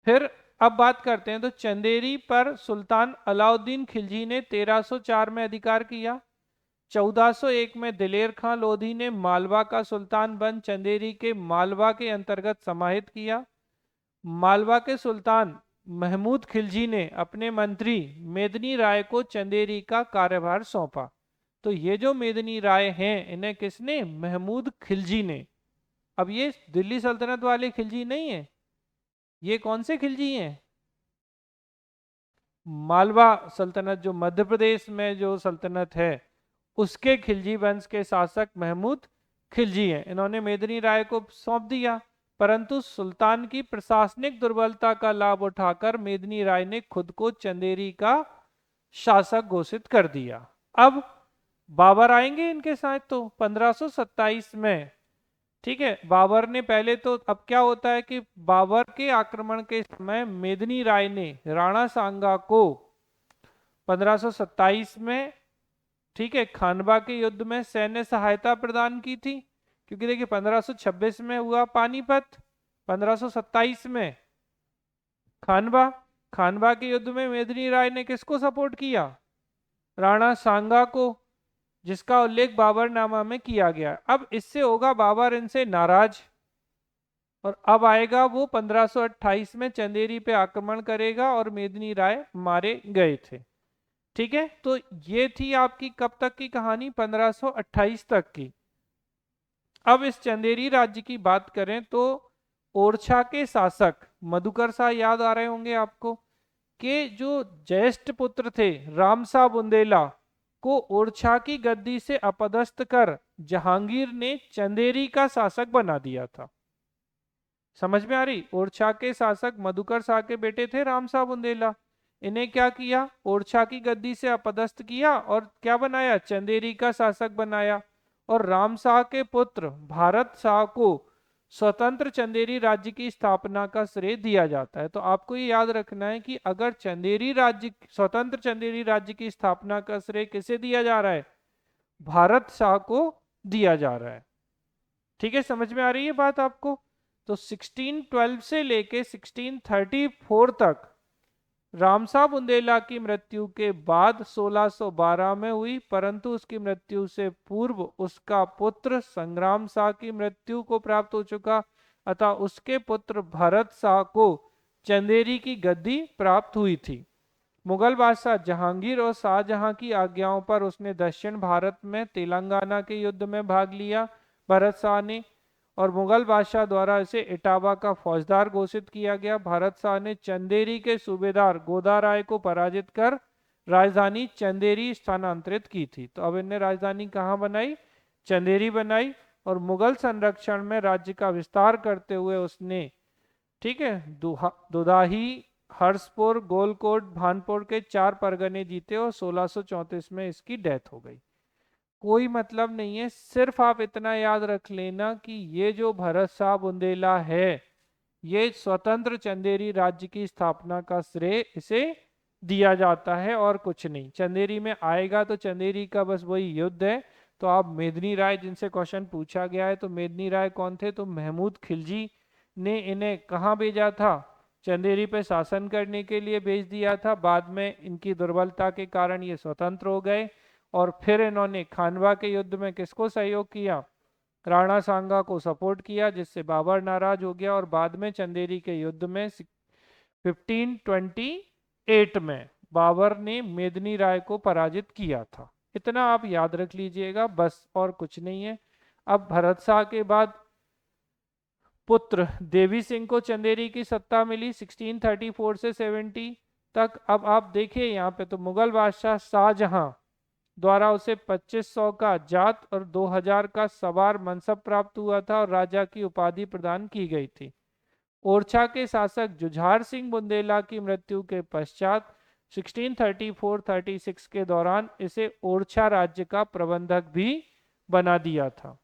फिर अब बात करते हैं, तो चंदेरी पर सुल्तान अलाउद्दीन खिलजी ने 1304 में अधिकार किया। 1401 में दिलेर खां लोधी ने मालवा का सुल्तान बन चंदेरी के मालवा के अंतर्गत समाहित किया। मालवा के सुल्तान महमूद खिलजी ने अपने मंत्री मेदनी राय को चंदेरी का कार्यभार सौंपा। तो ये जो मेदनी राय हैं इन्हें किसने, महमूद खिलजी ने। अब ये दिल्ली सल्तनत वाले खिलजी नहीं है, ये कौन से खिलजी हैं, मालवा सल्तनत जो मध्य प्रदेश में जो सल्तनत है उसके खिलजी वंश के शासक महमूद खिलजी हैं। इन्होंने मेदनी राय को सौंप दिया, परंतु सुल्तान की प्रशासनिक दुर्बलता का लाभ उठाकर मेदनी राय ने खुद को चंदेरी का शासक घोषित कर दिया। अब बाबर आएंगे इनके साथ, तो 1527 में, ठीक है, बाबर ने पहले तो, अब क्या होता है कि बाबर के आक्रमण के समय मेदनी राय ने राणा सांगा को 1527 में, ठीक है, खानवा के युद्ध में सैन्य सहायता प्रदान की थी। क्योंकि देखिए 1526 में हुआ पानीपत, 1527 में खानवा, खानवा के युद्ध में मेदिनी राय ने किसको सपोर्ट किया, राणा सांगा को, जिसका उल्लेख बाबरनामा में किया गया। अब इससे होगा बाबर इनसे नाराज, और अब आएगा वो 1528 में चंदेरी पे आक्रमण करेगा और मेदिनी राय मारे गए थे, ठीक है। तो ये थी आपकी कब तक की कहानी, 1528 तक की। अब इस चंदेरी राज्य की बात करें तो ओरछा के शासक मधुकर शाह याद आ रहे होंगे आपको, के जो ज्येष्ठ पुत्र थे रामशाह बुंदेला को ओरछा की गद्दी से अपदस्थ कर जहांगीर ने चंदेरी का शासक बना दिया था। समझ में आ रही, ओरछा के शासक मधुकर शाह के बेटे थे रामशाह बुंदेला, इन्हें क्या किया, ओरछा की गद्दी से अपदस्थ किया और क्या बनाया, चंदेरी का शासक बनाया। और राम शाह के पुत्र भारत शाह को स्वतंत्र चंदेरी राज्य की स्थापना का श्रेय दिया जाता है। तो आपको ये याद रखना है कि अगर चंदेरी राज्य, स्वतंत्र चंदेरी राज्य की स्थापना का श्रेय किसे दिया जा रहा है, भारत शाह को दिया जा रहा है। ठीक है, समझ में आ रही है बात आपको? तो 1612 से लेके 1634 तक रामसा बुंदेला की मृत्यु के बाद 1612 में हुई, परंतु उसकी मृत्यु से पूर्व उसका पुत्र संग्राम शाह की मृत्यु को प्राप्त हो चुका, अतः उसके पुत्र भरत शाह को चंदेरी की गद्दी प्राप्त हुई थी। मुगल बादशाह जहांगीर और शाहजहां की आज्ञाओं पर उसने दक्षिण भारत में तेलंगाना के युद्ध में भाग लिया, भरत शाह ने, और मुगल बादशाह द्वारा इसे इटावा का फौजदार घोषित किया गया। भरत शाह ने चंदेरी के सूबेदार गोदाराय को पराजित कर राजधानी चंदेरी स्थानांतरित की थी। तो अब इन्हें राजधानी कहाँ बनाई, चंदेरी बनाई, और मुगल संरक्षण में राज्य का विस्तार करते हुए उसने, ठीक है, दुदाही, हर्षपुर, गोलकोट, भानपुर के 4 परगने जीते और 1634 में इसकी डेथ हो गई। कोई मतलब नहीं है, सिर्फ आप इतना याद रख लेना कि ये जो भरत शाह बुंदेला है, ये स्वतंत्र चंदेरी राज्य की स्थापना का श्रेय इसे दिया जाता है और कुछ नहीं। चंदेरी में आएगा तो चंदेरी का बस वही युद्ध है। तो आप मेदिनी राय, जिनसे क्वेश्चन पूछा गया है, तो मेदिनी राय कौन थे, तो महमूद खिलजी ने इन्हें कहाँ भेजा था, चंदेरी पे शासन करने के लिए भेज दिया था। बाद में इनकी दुर्बलता के कारण ये स्वतंत्र हो गए, और फिर इन्होंने खानवा के युद्ध में किसको सहयोग किया, राणा सांगा को सपोर्ट किया, जिससे बाबर नाराज हो गया, और बाद में चंदेरी के युद्ध में 1528 में बाबर ने मेदिनी राय को पराजित किया था। इतना आप याद रख लीजिएगा बस, और कुछ नहीं है। अब भरत शाह के बाद पुत्र देवी सिंह को चंदेरी की सत्ता मिली 1634 से 70 तक। अब आप देखिए यहाँ पे, तो मुगल बादशाह शाहजहां द्वारा उसे 2500 का जात और 2000 का सवार मनसब प्राप्त हुआ था और राजा की उपाधि प्रदान की गई थी। ओरछा के शासक जुझार सिंह बुंदेला की मृत्यु के पश्चात 1634-36 के दौरान इसे ओरछा राज्य का प्रबंधक भी बना दिया था।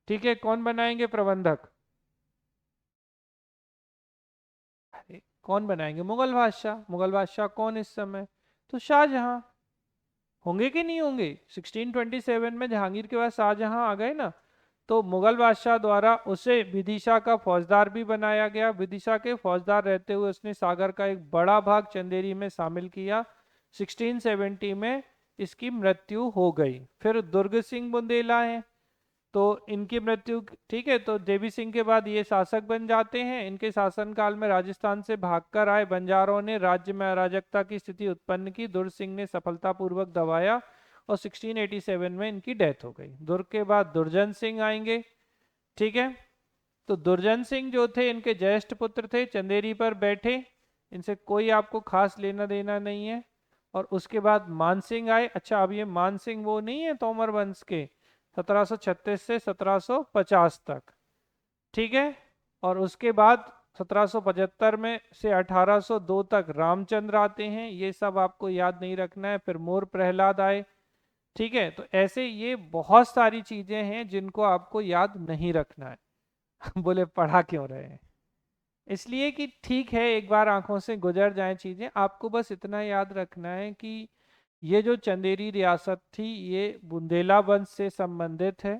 ठीक है, कौन बनाएंगे प्रबंधक, कौन बनाएंगे, मुगल बादशाह। मुगल बादशाह कौन इस समय, तो शाहजहां। होंगे कि नहीं होंगे, 1627 में जहांगीर के बाद शाहजहां आ गए ना, तो मुगल बादशाह द्वारा उसे विदिशा का फौजदार भी बनाया गया। विदिशा के फौजदार रहते हुए उसने सागर का एक बड़ा भाग चंदेरी में शामिल किया। 1670 में इसकी मृत्यु हो गई। फिर दुर्ग सिंह बुंदेला है, तो इनकी मृत्यु, ठीक है, तो देवी सिंह के बाद ये शासक बन जाते हैं। इनके शासनकाल में राजस्थान से भागकर आए बंजारों ने राज्य में अराजकता की स्थिति उत्पन्न की। दुर्ग सिंह ने सफलतापूर्वक दबाया और 1687 में इनकी डेथ हो गई। दुर्ग के बाद दुर्जन सिंह आएंगे, ठीक है, तो दुर्जन सिंह जो थे इनके ज्येष्ठ पुत्र थे, चंदेरी पर बैठे, इनसे कोई आपको खास लेना देना नहीं है। और उसके बाद मान सिंह आए। अच्छा, अब ये मान सिंह वो नहीं है तोमर वंश के, 1736 से 1750 तक, ठीक है। और उसके बाद 1775 में से 1802 तक रामचंद्र आते हैं, ये सब आपको याद नहीं रखना है। फिर मोर प्रहलाद आए, ठीक है। तो ऐसे ये बहुत सारी चीजें हैं जिनको आपको याद नहीं रखना है। बोले पढ़ा क्यों रहे हैं, इसलिए कि ठीक है एक बार आंखों से गुजर जाएं चीजें। आपको बस इतना याद रखना है कि ये जो चंदेरी रियासत थी ये बुंदेला वंश से संबंधित है।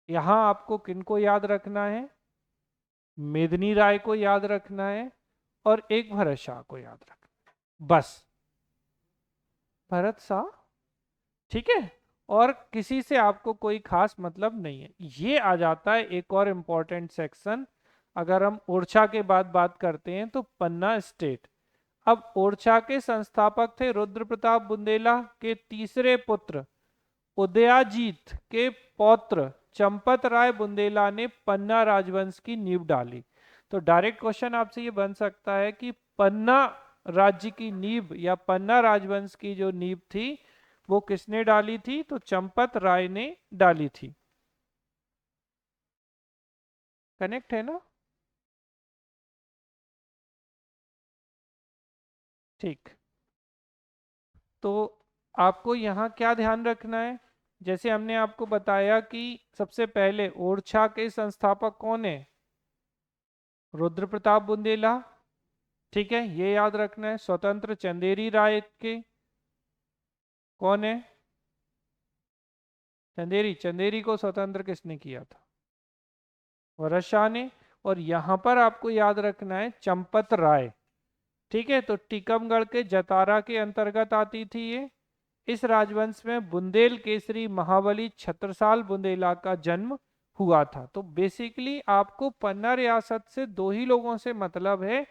यहाँ आपको किनको याद रखना है, मेदिनी राय को याद रखना है, और एक भरत शाह को याद रखना है, बस। भरत शाह, ठीक है, और किसी से आपको कोई खास मतलब नहीं है। ये आ जाता है एक और इम्पोर्टेंट सेक्शन। अगर हम ओरछा के बाद बात करते हैं तो पन्ना स्टेट। अब ओरछा के संस्थापक थे रुद्र प्रताप बुंदेला के तीसरे पुत्र उदयाजीत के पौत्र चंपत राय बुंदेला ने पन्ना राजवंश की नींव डाली। तो डायरेक्ट क्वेश्चन आपसे ये बन सकता है कि पन्ना राज्य की नींव या पन्ना राजवंश की जो नींव थी वो किसने डाली थी, तो चंपत राय ने डाली थी। कनेक्ट है ना, ठीक। तो आपको यहाँ क्या ध्यान रखना है, जैसे हमने आपको बताया कि सबसे पहले ओरछा के संस्थापक कौन है, रुद्र प्रताप बुंदेला। ठीक है, ये याद रखना है। स्वतंत्र चंदेरी राय के कौन है, चंदेरी, चंदेरी को स्वतंत्र किसने किया था, भरत शाह ने। और यहां पर आपको याद रखना है चंपत राय। ठीक है, तो टीकमगढ़ के जतारा के अंतर्गत आती थी ये। इस राजवंश में बुंदेल केसरी महाबली छत्रसाल बुंदेला का जन्म हुआ था। तो बेसिकली आपको पन्ना रियासत से दो ही लोगों से मतलब है,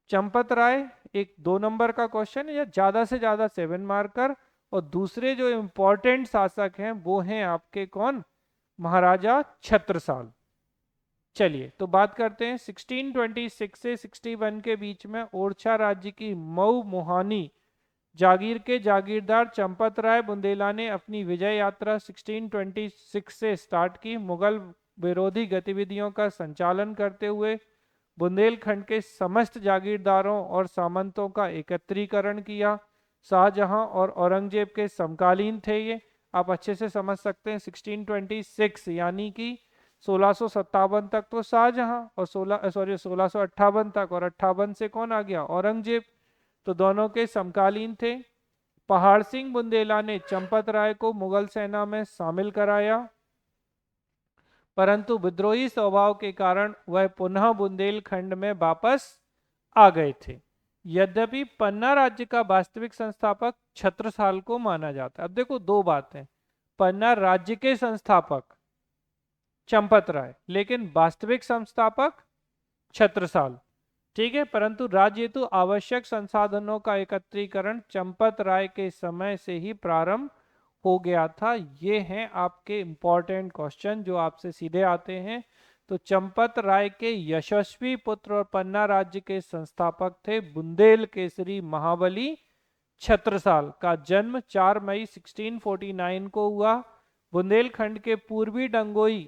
चंपत राय, एक 2 नंबर का क्वेश्चन या ज्यादा से ज्यादा 7 मार्कर, और दूसरे जो इंपॉर्टेंट शासक हैं वो हैं आपके कौन, महाराजा छत्रसाल। चलिए तो बात करते हैं 1626 से 61 के बीच में ओरछा राज्य की मऊ मुहानी जागीर के जागीरदार चंपत राय बुंदेला ने अपनी विजय यात्रा 1626 से स्टार्ट की। मुगल विरोधी गतिविधियों का संचालन करते हुए बुंदेलखंड के समस्त जागीरदारों और सामंतों का एकत्रीकरण किया। शाहजहां और औरंगजेब के समकालीन थे ये, आप अच्छे से समझ सकते हैं। 1626 यानी कि 1657 तक तो शाहजहां, और 1658 तक, और 58 से कौन आ गया, औरंगजेब। तो दोनों के समकालीन थे। पहाड़ सिंह बुंदेला ने चंपत राय को मुगल सेना में शामिल कराया, परंतु विद्रोही स्वभाव के कारण वह पुनः बुंदेलखंड में वापस आ गए थे। यद्यपि पन्ना राज्य का वास्तविक संस्थापक छत्रसाल को माना जाता है। अब देखो दो बातें, पन्ना राज्य के संस्थापक चंपत राय, लेकिन वास्तविक संस्थापक छत्रसाल। ठीक है, परंतु राज्य हेतु आवश्यक संसाधनों का एकत्रीकरण चंपत राय के समय से ही प्रारंभ हो गया था। ये हैं आपके इंपॉर्टेंट क्वेश्चन जो आपसे सीधे आते हैं। तो चंपत राय के यशस्वी पुत्र और पन्ना राज्य के संस्थापक थे बुंदेल केसरी महाबली छत्रसाल का जन्म 4 मई 1649 को हुआ। बुंदेलखंड के पूर्वी डंगोई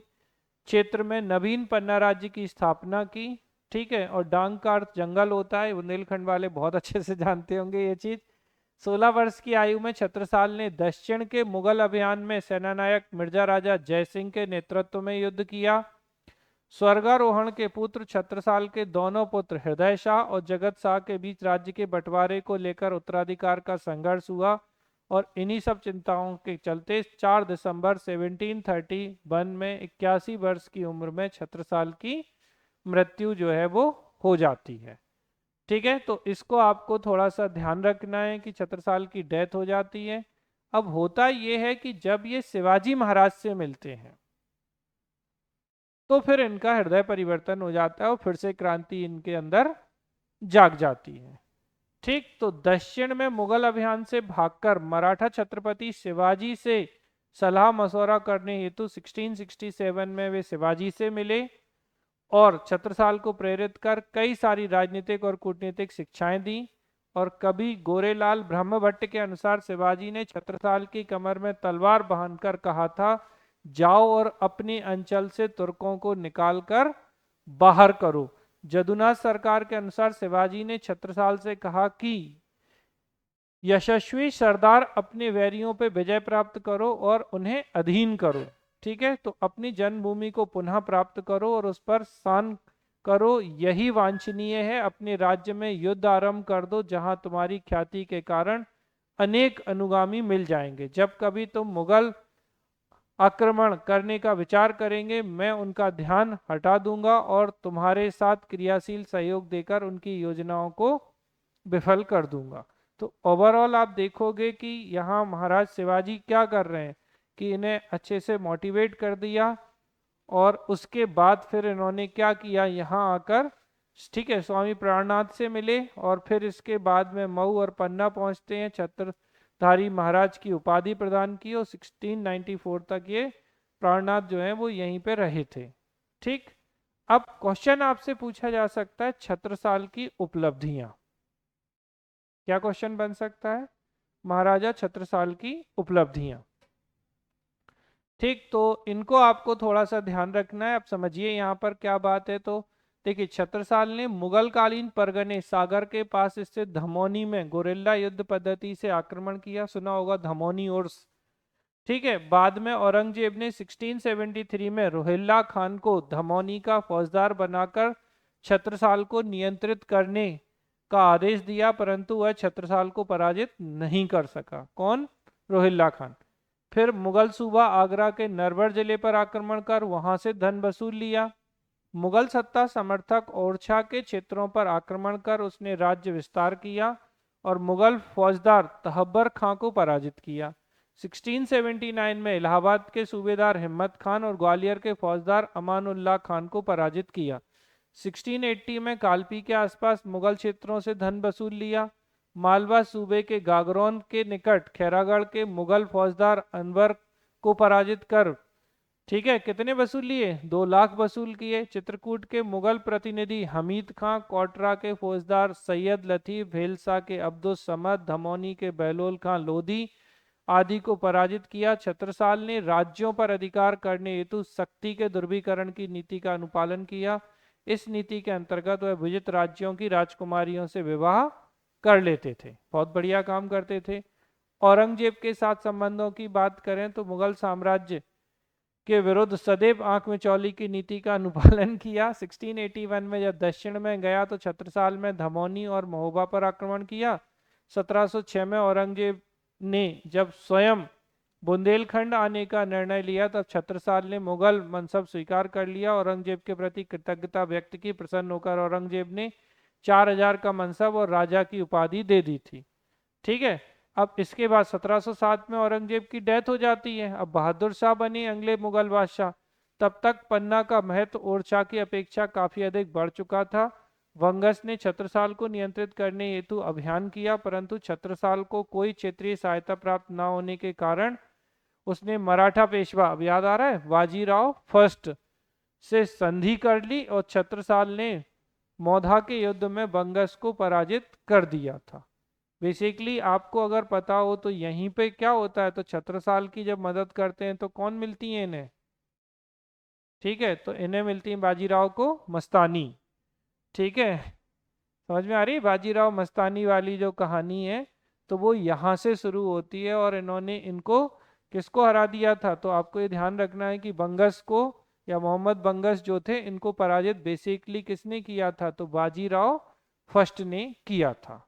क्षेत्र में नवीन पन्ना राज्य की स्थापना की। ठीक है, और डांग का अर्थ जंगल होता है, बुंदेलखंड वाले बहुत अच्छे से जानते होंगे ये चीज। 16 वर्ष की आयु में छत्रसाल ने दक्षिण के मुगल अभियान में सेनानायक मिर्जा राजा जयसिंह के नेतृत्व में युद्ध किया। स्वर्गारोहण के पुत्र छत्रसाल के दोनों पुत्र हृदय शाह और जगत शाह के बीच राज्य के बंटवारे को लेकर उत्तराधिकार का संघर्ष हुआ, और इन्हीं सब चिंताओं के चलते 4 दिसंबर 1731 में 81 वर्ष की उम्र में छत्रसाल की मृत्यु जो है वो हो जाती है। ठीक है, तो इसको आपको थोड़ा सा ध्यान रखना है कि छत्रसाल की डेथ हो जाती है। अब होता यह है कि जब ये शिवाजी महाराज से मिलते हैं तो फिर इनका हृदय परिवर्तन हो जाता है और फिर से क्रांति इनके अंदर जाग जाती है। ठीक, तो दक्षिण में मुगल अभियान से भागकर मराठा छत्रपति शिवाजी से सलाह मशवरा करने हेतु 1667 में वे शिवाजी से मिले और छत्रसाल को प्रेरित कर कई सारी राजनीतिक और कूटनीतिक शिक्षाएं दी। और कवि गोरेलाल ब्रह्मभट्ट के अनुसार शिवाजी ने छत्रसाल की कमर में तलवार बांधकर कहा था, जाओ और अपने अंचल से तुर्कों को निकालकर बाहर करो। जदुनाथ सरकार के अनुसार शिवाजी ने छत्रसाल से कहा कि यशस्वी सरदार अपने वैरियों पर विजय प्राप्त करो और उन्हें अधीन करो। ठीक है, तो अपनी जन्मभूमि को पुनः प्राप्त करो और उस पर शासन करो, यही वांछनीय है। अपने राज्य में युद्ध आरंभ कर दो जहां तुम्हारी ख्याति के कारण अनेक अनुगामी मिल जाएंगे। जब कभी तुम मुगल आक्रमण करने का विचार करेंगे मैं उनका ध्यान हटा दूंगा और तुम्हारे साथ क्रियाशील सहयोग देकर उनकी योजनाओं को विफल कर दूंगा। तो ओवरऑल आप देखोगे कि यहाँ महाराज शिवाजी क्या कर रहे हैं कि इन्हें अच्छे से मोटिवेट कर दिया, और उसके बाद फिर इन्होंने क्या किया, यहाँ आकर ठीक है स्वामी प्राणनाथ से मिले, और फिर इसके बाद में मऊ और पन्ना पहुंचते हैं, छत्रधारी महाराज की उपाधि प्रदान की, और 1694 तक ये प्राणनाथ जो है वो यहीं पे रहे थे। ठीक, अब क्वेश्चन आपसे पूछा जा सकता है छत्रसाल की उपलब्धियां, क्या क्वेश्चन बन सकता है, महाराजा छत्रसाल की उपलब्धियां। ठीक, तो इनको आपको थोड़ा सा ध्यान रखना है। अब समझिए यहाँ पर क्या बात है। तो देखिए, छत्रसाल ने मुगल कालीन परगने सागर के पास स्थित धमोनी में गोरिल्ला युद्ध पद्धति से आक्रमण किया। सुना होगा धमोनी उर्स, ठीक है। बाद में औरंगजेब ने 1673 में रोहिल्ला खान को धमौनी का फौजदार बनाकर छत्रसाल को नियंत्रित करने का आदेश दिया, परंतु वह छत्रसाल को पराजित नहीं कर सका। कौन? रोहिल्ला खान। फिर मुगल सूबा आगरा के नरवर जिले पर आक्रमण कर वहां से धन वसूल लिया। मुगल सत्ता समर्थक ओरछा के क्षेत्रों पर आक्रमण कर उसने राज्य विस्तार किया और मुगल फौजदार तहब्बर खां को पराजित किया। 1679 में इलाहाबाद के सूबेदार हिम्मत खान और ग्वालियर के फौजदार अमानुल्लाह खान को पराजित किया। 1680 में कालपी के आसपास मुगल क्षेत्रों से धन वसूल लिया। मालवा सूबे के गागरौन के निकट खैरागढ़ के मुगल फौजदार अनवर को पराजित कर, ठीक है, कितने वसूल लिए? 2 लाख वसूल किए। चित्रकूट के मुगल प्रतिनिधि हमीद खां, कोटरा के फौजदार सैयद लतीफ, भेलसा के अब्दुस समद, धमौनी के बहलोल खां लोधी आदि को पराजित किया। छत्रसाल ने राज्यों पर अधिकार करने हेतु सख्ती के ध्रुवीकरण की नीति का अनुपालन किया। इस नीति के अंतर्गत वह विजित राज्यों की राजकुमारियों से विवाह कर लेते थे। बहुत बढ़िया काम करते थे। औरंगजेब के साथ संबंधों की बात करें तो मुगल साम्राज्य के विरुद्ध सदैव आंख में चौली की नीति का अनुपालन किया। 1681 में जब दक्षिण में गया तो छत्रसाल में धमौनी और महोबा पर आक्रमण किया। 1706 में औरंगजेब ने जब स्वयं बुंदेलखंड आने का निर्णय लिया तब छत्रसाल ने मुगल मनसब स्वीकार कर लिया। औरंगजेब के प्रति कृतज्ञता व्यक्त की। प्रसन्न होकर औरंगजेब ने 4000 का मनसब और राजा की उपाधि दे दी थी। ठीक है। अब इसके बाद 1707 में औरंगजेब की डेथ हो जाती है। अब बहादुर शाह बने अगले मुगल बादशाह। तब तक पन्ना का महत्व ओरछा की अपेक्षा काफी अधिक बढ़ चुका था। वंगस ने छत्रसाल को नियंत्रित करने हेतु अभियान किया, परंतु छत्रसाल को कोई क्षेत्रीय सहायता प्राप्त न होने के कारण उसने मराठा पेशवा, अब याद आ रहा है, बाजीराव फर्स्ट से संधि कर ली और छत्रसाल ने मौधा के युद्ध में वंगस को पराजित कर दिया था। बेसिकली आपको अगर पता हो तो यहीं पे क्या होता है, तो छत्रसाल की जब मदद करते हैं तो कौन मिलती है इन्हें? ठीक है, तो इन्हें मिलती है बाजीराव को मस्तानी। ठीक है, समझ में आ रही है बाजीराव मस्तानी वाली जो कहानी है, तो वो यहाँ से शुरू होती है और इन्होंने इनको किसको हरा दिया था? तो आपको ये ध्यान रखना है कि बंगस को या मोहम्मद बंगस जो थे इनको पराजित बेसिकली किसने किया था? तो बाजीराव फर्स्ट ने किया था।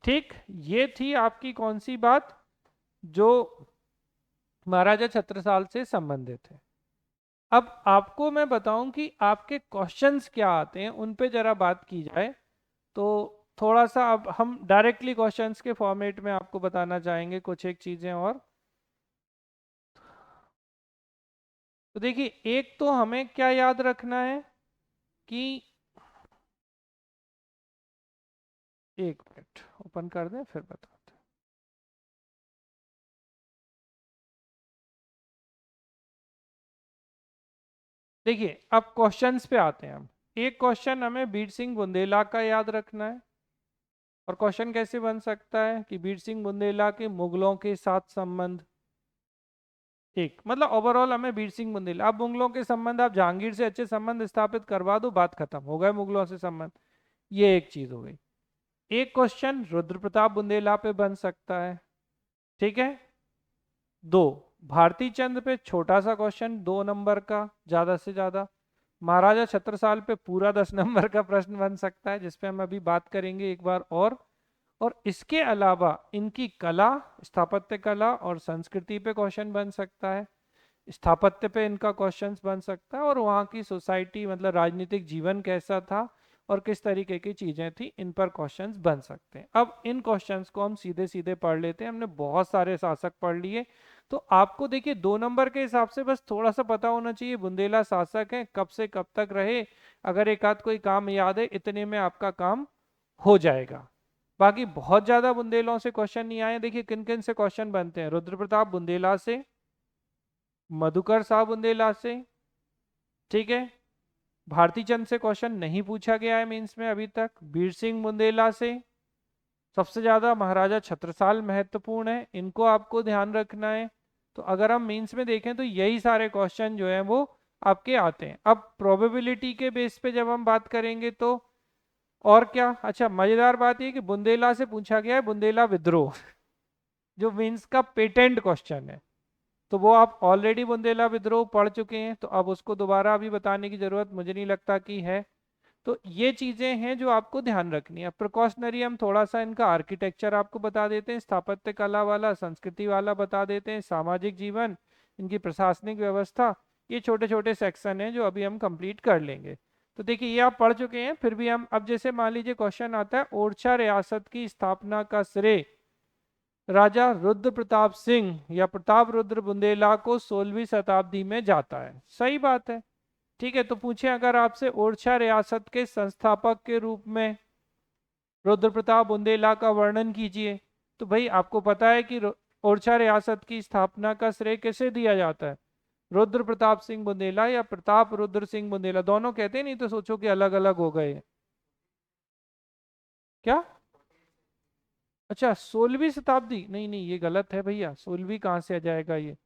ठीक, ये थी आपकी कौन सी बात जो महाराजा छत्रसाल से संबंधित है। अब आपको मैं बताऊं कि आपके क्वेश्चंस क्या आते हैं, उन पे जरा बात की जाए तो थोड़ा सा अब हम डायरेक्टली क्वेश्चंस के फॉर्मेट में आपको बताना चाहेंगे कुछ एक चीजें। और तो देखिए, एक तो हमें क्या याद रखना है कि, एक मिनट ओपन कर दें फिर बताते हैं। देखिए, अब क्वेश्चंस पे आते हैं हम। एक क्वेश्चन हमें बीर सिंह बुंदेला का याद रखना है। और क्वेश्चन कैसे बन सकता है कि बीर सिंह बुंदेला के मुगलों के साथ संबंध, एक मतलब ओवरऑल हमें बीर सिंह बुंदेला, अब मुगलों के संबंध, आप जहांगीर से अच्छे संबंध स्थापित करवा दो, बात खत्म, हो गए मुगलों से संबंध। ये एक चीज हो गई। एक क्वेश्चन रुद्र प्रताप बुंदेला पे बन सकता है। ठीक है। दो, भारती चंद पे छोटा सा क्वेश्चन 2 नंबर का ज्यादा से ज्यादा। महाराजा छत्रसाल पे पूरा 10 नंबर का प्रश्न बन सकता है, जिसपे हम अभी बात करेंगे एक बार और इसके अलावा इनकी कला, स्थापत्य कला और संस्कृति पे क्वेश्चन बन सकता है। स्थापत्य पे इनका क्वेश्चंस बन सकता है और वहाँ की सोसाइटी मतलब राजनीतिक जीवन कैसा था और किस तरीके की चीजें थी, इन पर क्वेश्चंस बन सकते हैं। अब इन क्वेश्चंस को हम सीधे सीधे पढ़ लेते हैं। हमने बहुत सारे शासक पढ़ लिए, तो आपको देखिए 2 नंबर के हिसाब से बस थोड़ा सा पता होना चाहिए बुंदेला शासक हैं, कब से कब तक रहे। अगर एक आध कोई काम याद है, इतने में आपका काम हो जाएगा। बाकी बहुत ज्यादा बुंदेलों से क्वेश्चन नहीं आए। देखिए किन किन से क्वेश्चन बनते हैं, रुद्र प्रताप बुंदेला से, मधुकर साहब बुंदेला से, ठीक है। भारती चंद से क्वेश्चन नहीं पूछा गया है मेंस में अभी तक। बीर सिंह बुंदेला से सबसे ज्यादा महाराजा छत्रसाल महत्वपूर्ण है, इनको आपको ध्यान रखना है। तो अगर हम मेंस में देखें तो यही सारे क्वेश्चन जो है वो आपके आते हैं। अब प्रोबेबिलिटी के बेस पे जब हम बात करेंगे तो और क्या, अच्छा मजेदार बात यह कि बुंदेला से पूछा गया है बुंदेला विद्रोह जो मीन्स का पेटेंट क्वेश्चन है। तो वो आप ऑलरेडी बुंदेला विद्रोह पढ़ चुके हैं, तो अब उसको दोबारा अभी बताने की जरूरत मुझे नहीं लगता कि है। तो ये चीजें हैं जो आपको ध्यान रखनी है। प्रिकॉशनरी हम थोड़ा सा इनका आर्किटेक्चर आपको बता देते हैं, स्थापत्य कला वाला, संस्कृति वाला बता देते हैं, सामाजिक जीवन, इनकी प्रशासनिक व्यवस्था, ये छोटे छोटे सेक्शन हैं जो अभी हम कंप्लीट कर लेंगे। तो देखिए ये आप पढ़ चुके हैं, फिर भी हम अब जैसे मान लीजिए क्वेश्चन आता है, ओरछा रियासत की स्थापना का श्रेय राजा रुद्र प्रताप सिंह या प्रताप रुद्र बुंदेला को 16वीं शताब्दी में जाता है। सही बात है। ठीक है, तो पूछे अगर आपसे ओरछा रियासत के संस्थापक के रूप में रुद्र प्रताप बुंदेला का वर्णन कीजिए, तो भाई आपको पता है कि ओरछा रियासत की स्थापना का श्रेय किसे दिया जाता है? रुद्र प्रताप सिंह बुंदेला या प्रताप रुद्र सिंह बुंदेला, दोनों कहते हैं, नहीं तो सोचो कि अलग अलग हो गए। क्या? अच्छा 16वीं शताब्दी, नहीं नहीं ये गलत है भैया, 16वीं कहाँ से आ जाएगा ये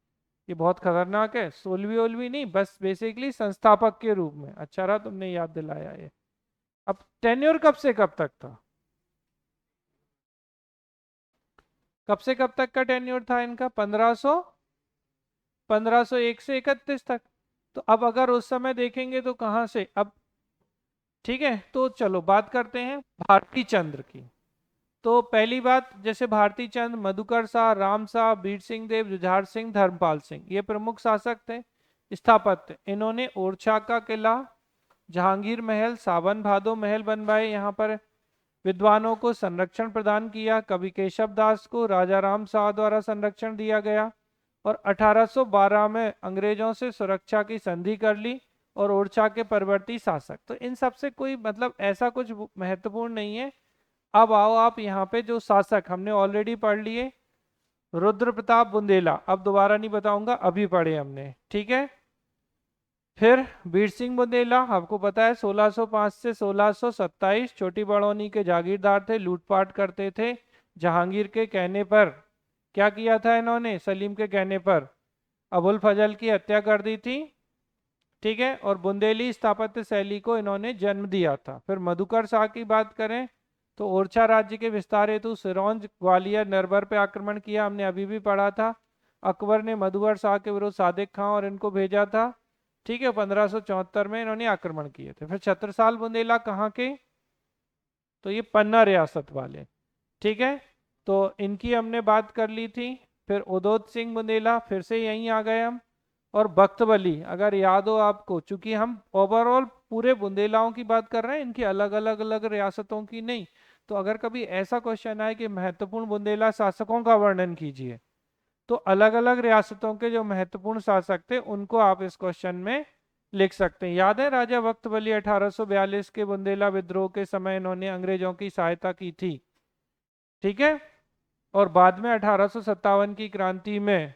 बहुत खतरनाक है। 16वीं ओलवी नहीं, बस बेसिकली संस्थापक के रूप में। अच्छा रहा तुमने याद दिलाया ये। अब टेन्योर कब से कब तक था? कब से कब तक का टेन्योर था इनका? 1501 से 31 तक। तो अब अगर उस समय देखेंगे तो कहाँ से अब, ठीक है, तो चलो बात करते हैं भारती चंद्र की। तो पहली बात, जैसे भारती चंद्र, मधुकर शाह, राम शाह, बीर सिंह देव, जुझार सिंह, धर्मपाल सिंह, ये प्रमुख शासक थे। स्थापत्य, इन्होंने ओरछा का किला, जहांगीर महल, सावन भादो महल बनवाए, यहाँ पर विद्वानों को संरक्षण प्रदान किया। कवि केशव दास को राजा राम शाह द्वारा संरक्षण दिया गया और 1812 में अंग्रेजों से सुरक्षा की संधि कर ली और ओरछा के परवर्ती शासक। तो इन सब से कोई मतलब ऐसा कुछ महत्वपूर्ण नहीं है। अब आओ आप यहाँ पे, जो शासक हमने ऑलरेडी पढ़ लिए, रुद्र प्रताप बुंदेला, अब दोबारा नहीं बताऊंगा, अभी पढ़े हमने, ठीक है। फिर बीर सिंह बुंदेला, आपको पता है 1605 से 1627, छोटी बड़ौनी के जागीरदार थे, लूटपाट करते थे। जहांगीर के कहने पर क्या किया था इन्होंने? सलीम के कहने पर अबुल फजल की हत्या कर दी थी, ठीक है। और बुंदेली स्थापत्य शैली को इन्होंने जन्म दिया था। फिर मधुकर शाह की बात करें तो ओरछा राज्य के विस्तार हेतु सिरोंज, ग्वालियर, नरवर पे आक्रमण किया, हमने अभी भी पढ़ा था। अकबर ने मधुकर शाह के विरुद्ध सादिक खां और इनको भेजा था, ठीक है। 1574 में इन्होंने आक्रमण किए थे। फिर छत्रसाल बुंदेला कहाँ के? तो ये पन्ना रियासत वाले, ठीक है। तो इनकी हमने बात कर ली थी। फिर उदोत सिंह बुंदेला, फिर से यहीं आ गए हम। और बख्तबली, अगर याद हो आपको, चूंकि हम ओवरऑल पूरे बुंदेलाओं की बात कर रहे हैं, इनकी अलग अलग अलग रियासतों की नहीं। तो अगर कभी ऐसा क्वेश्चन आए कि महत्वपूर्ण बुंदेला शासकों का वर्णन कीजिए, तो अलग अलग रियासतों के जो महत्वपूर्ण शासक थे उनको आप इस क्वेश्चन में लिख सकते हैं। याद है राजा बख्तबली 1842 के बुंदेला विद्रोह के समय इन्होंने अंग्रेजों की सहायता की थी, ठीक है। और बाद में 1857 की क्रांति में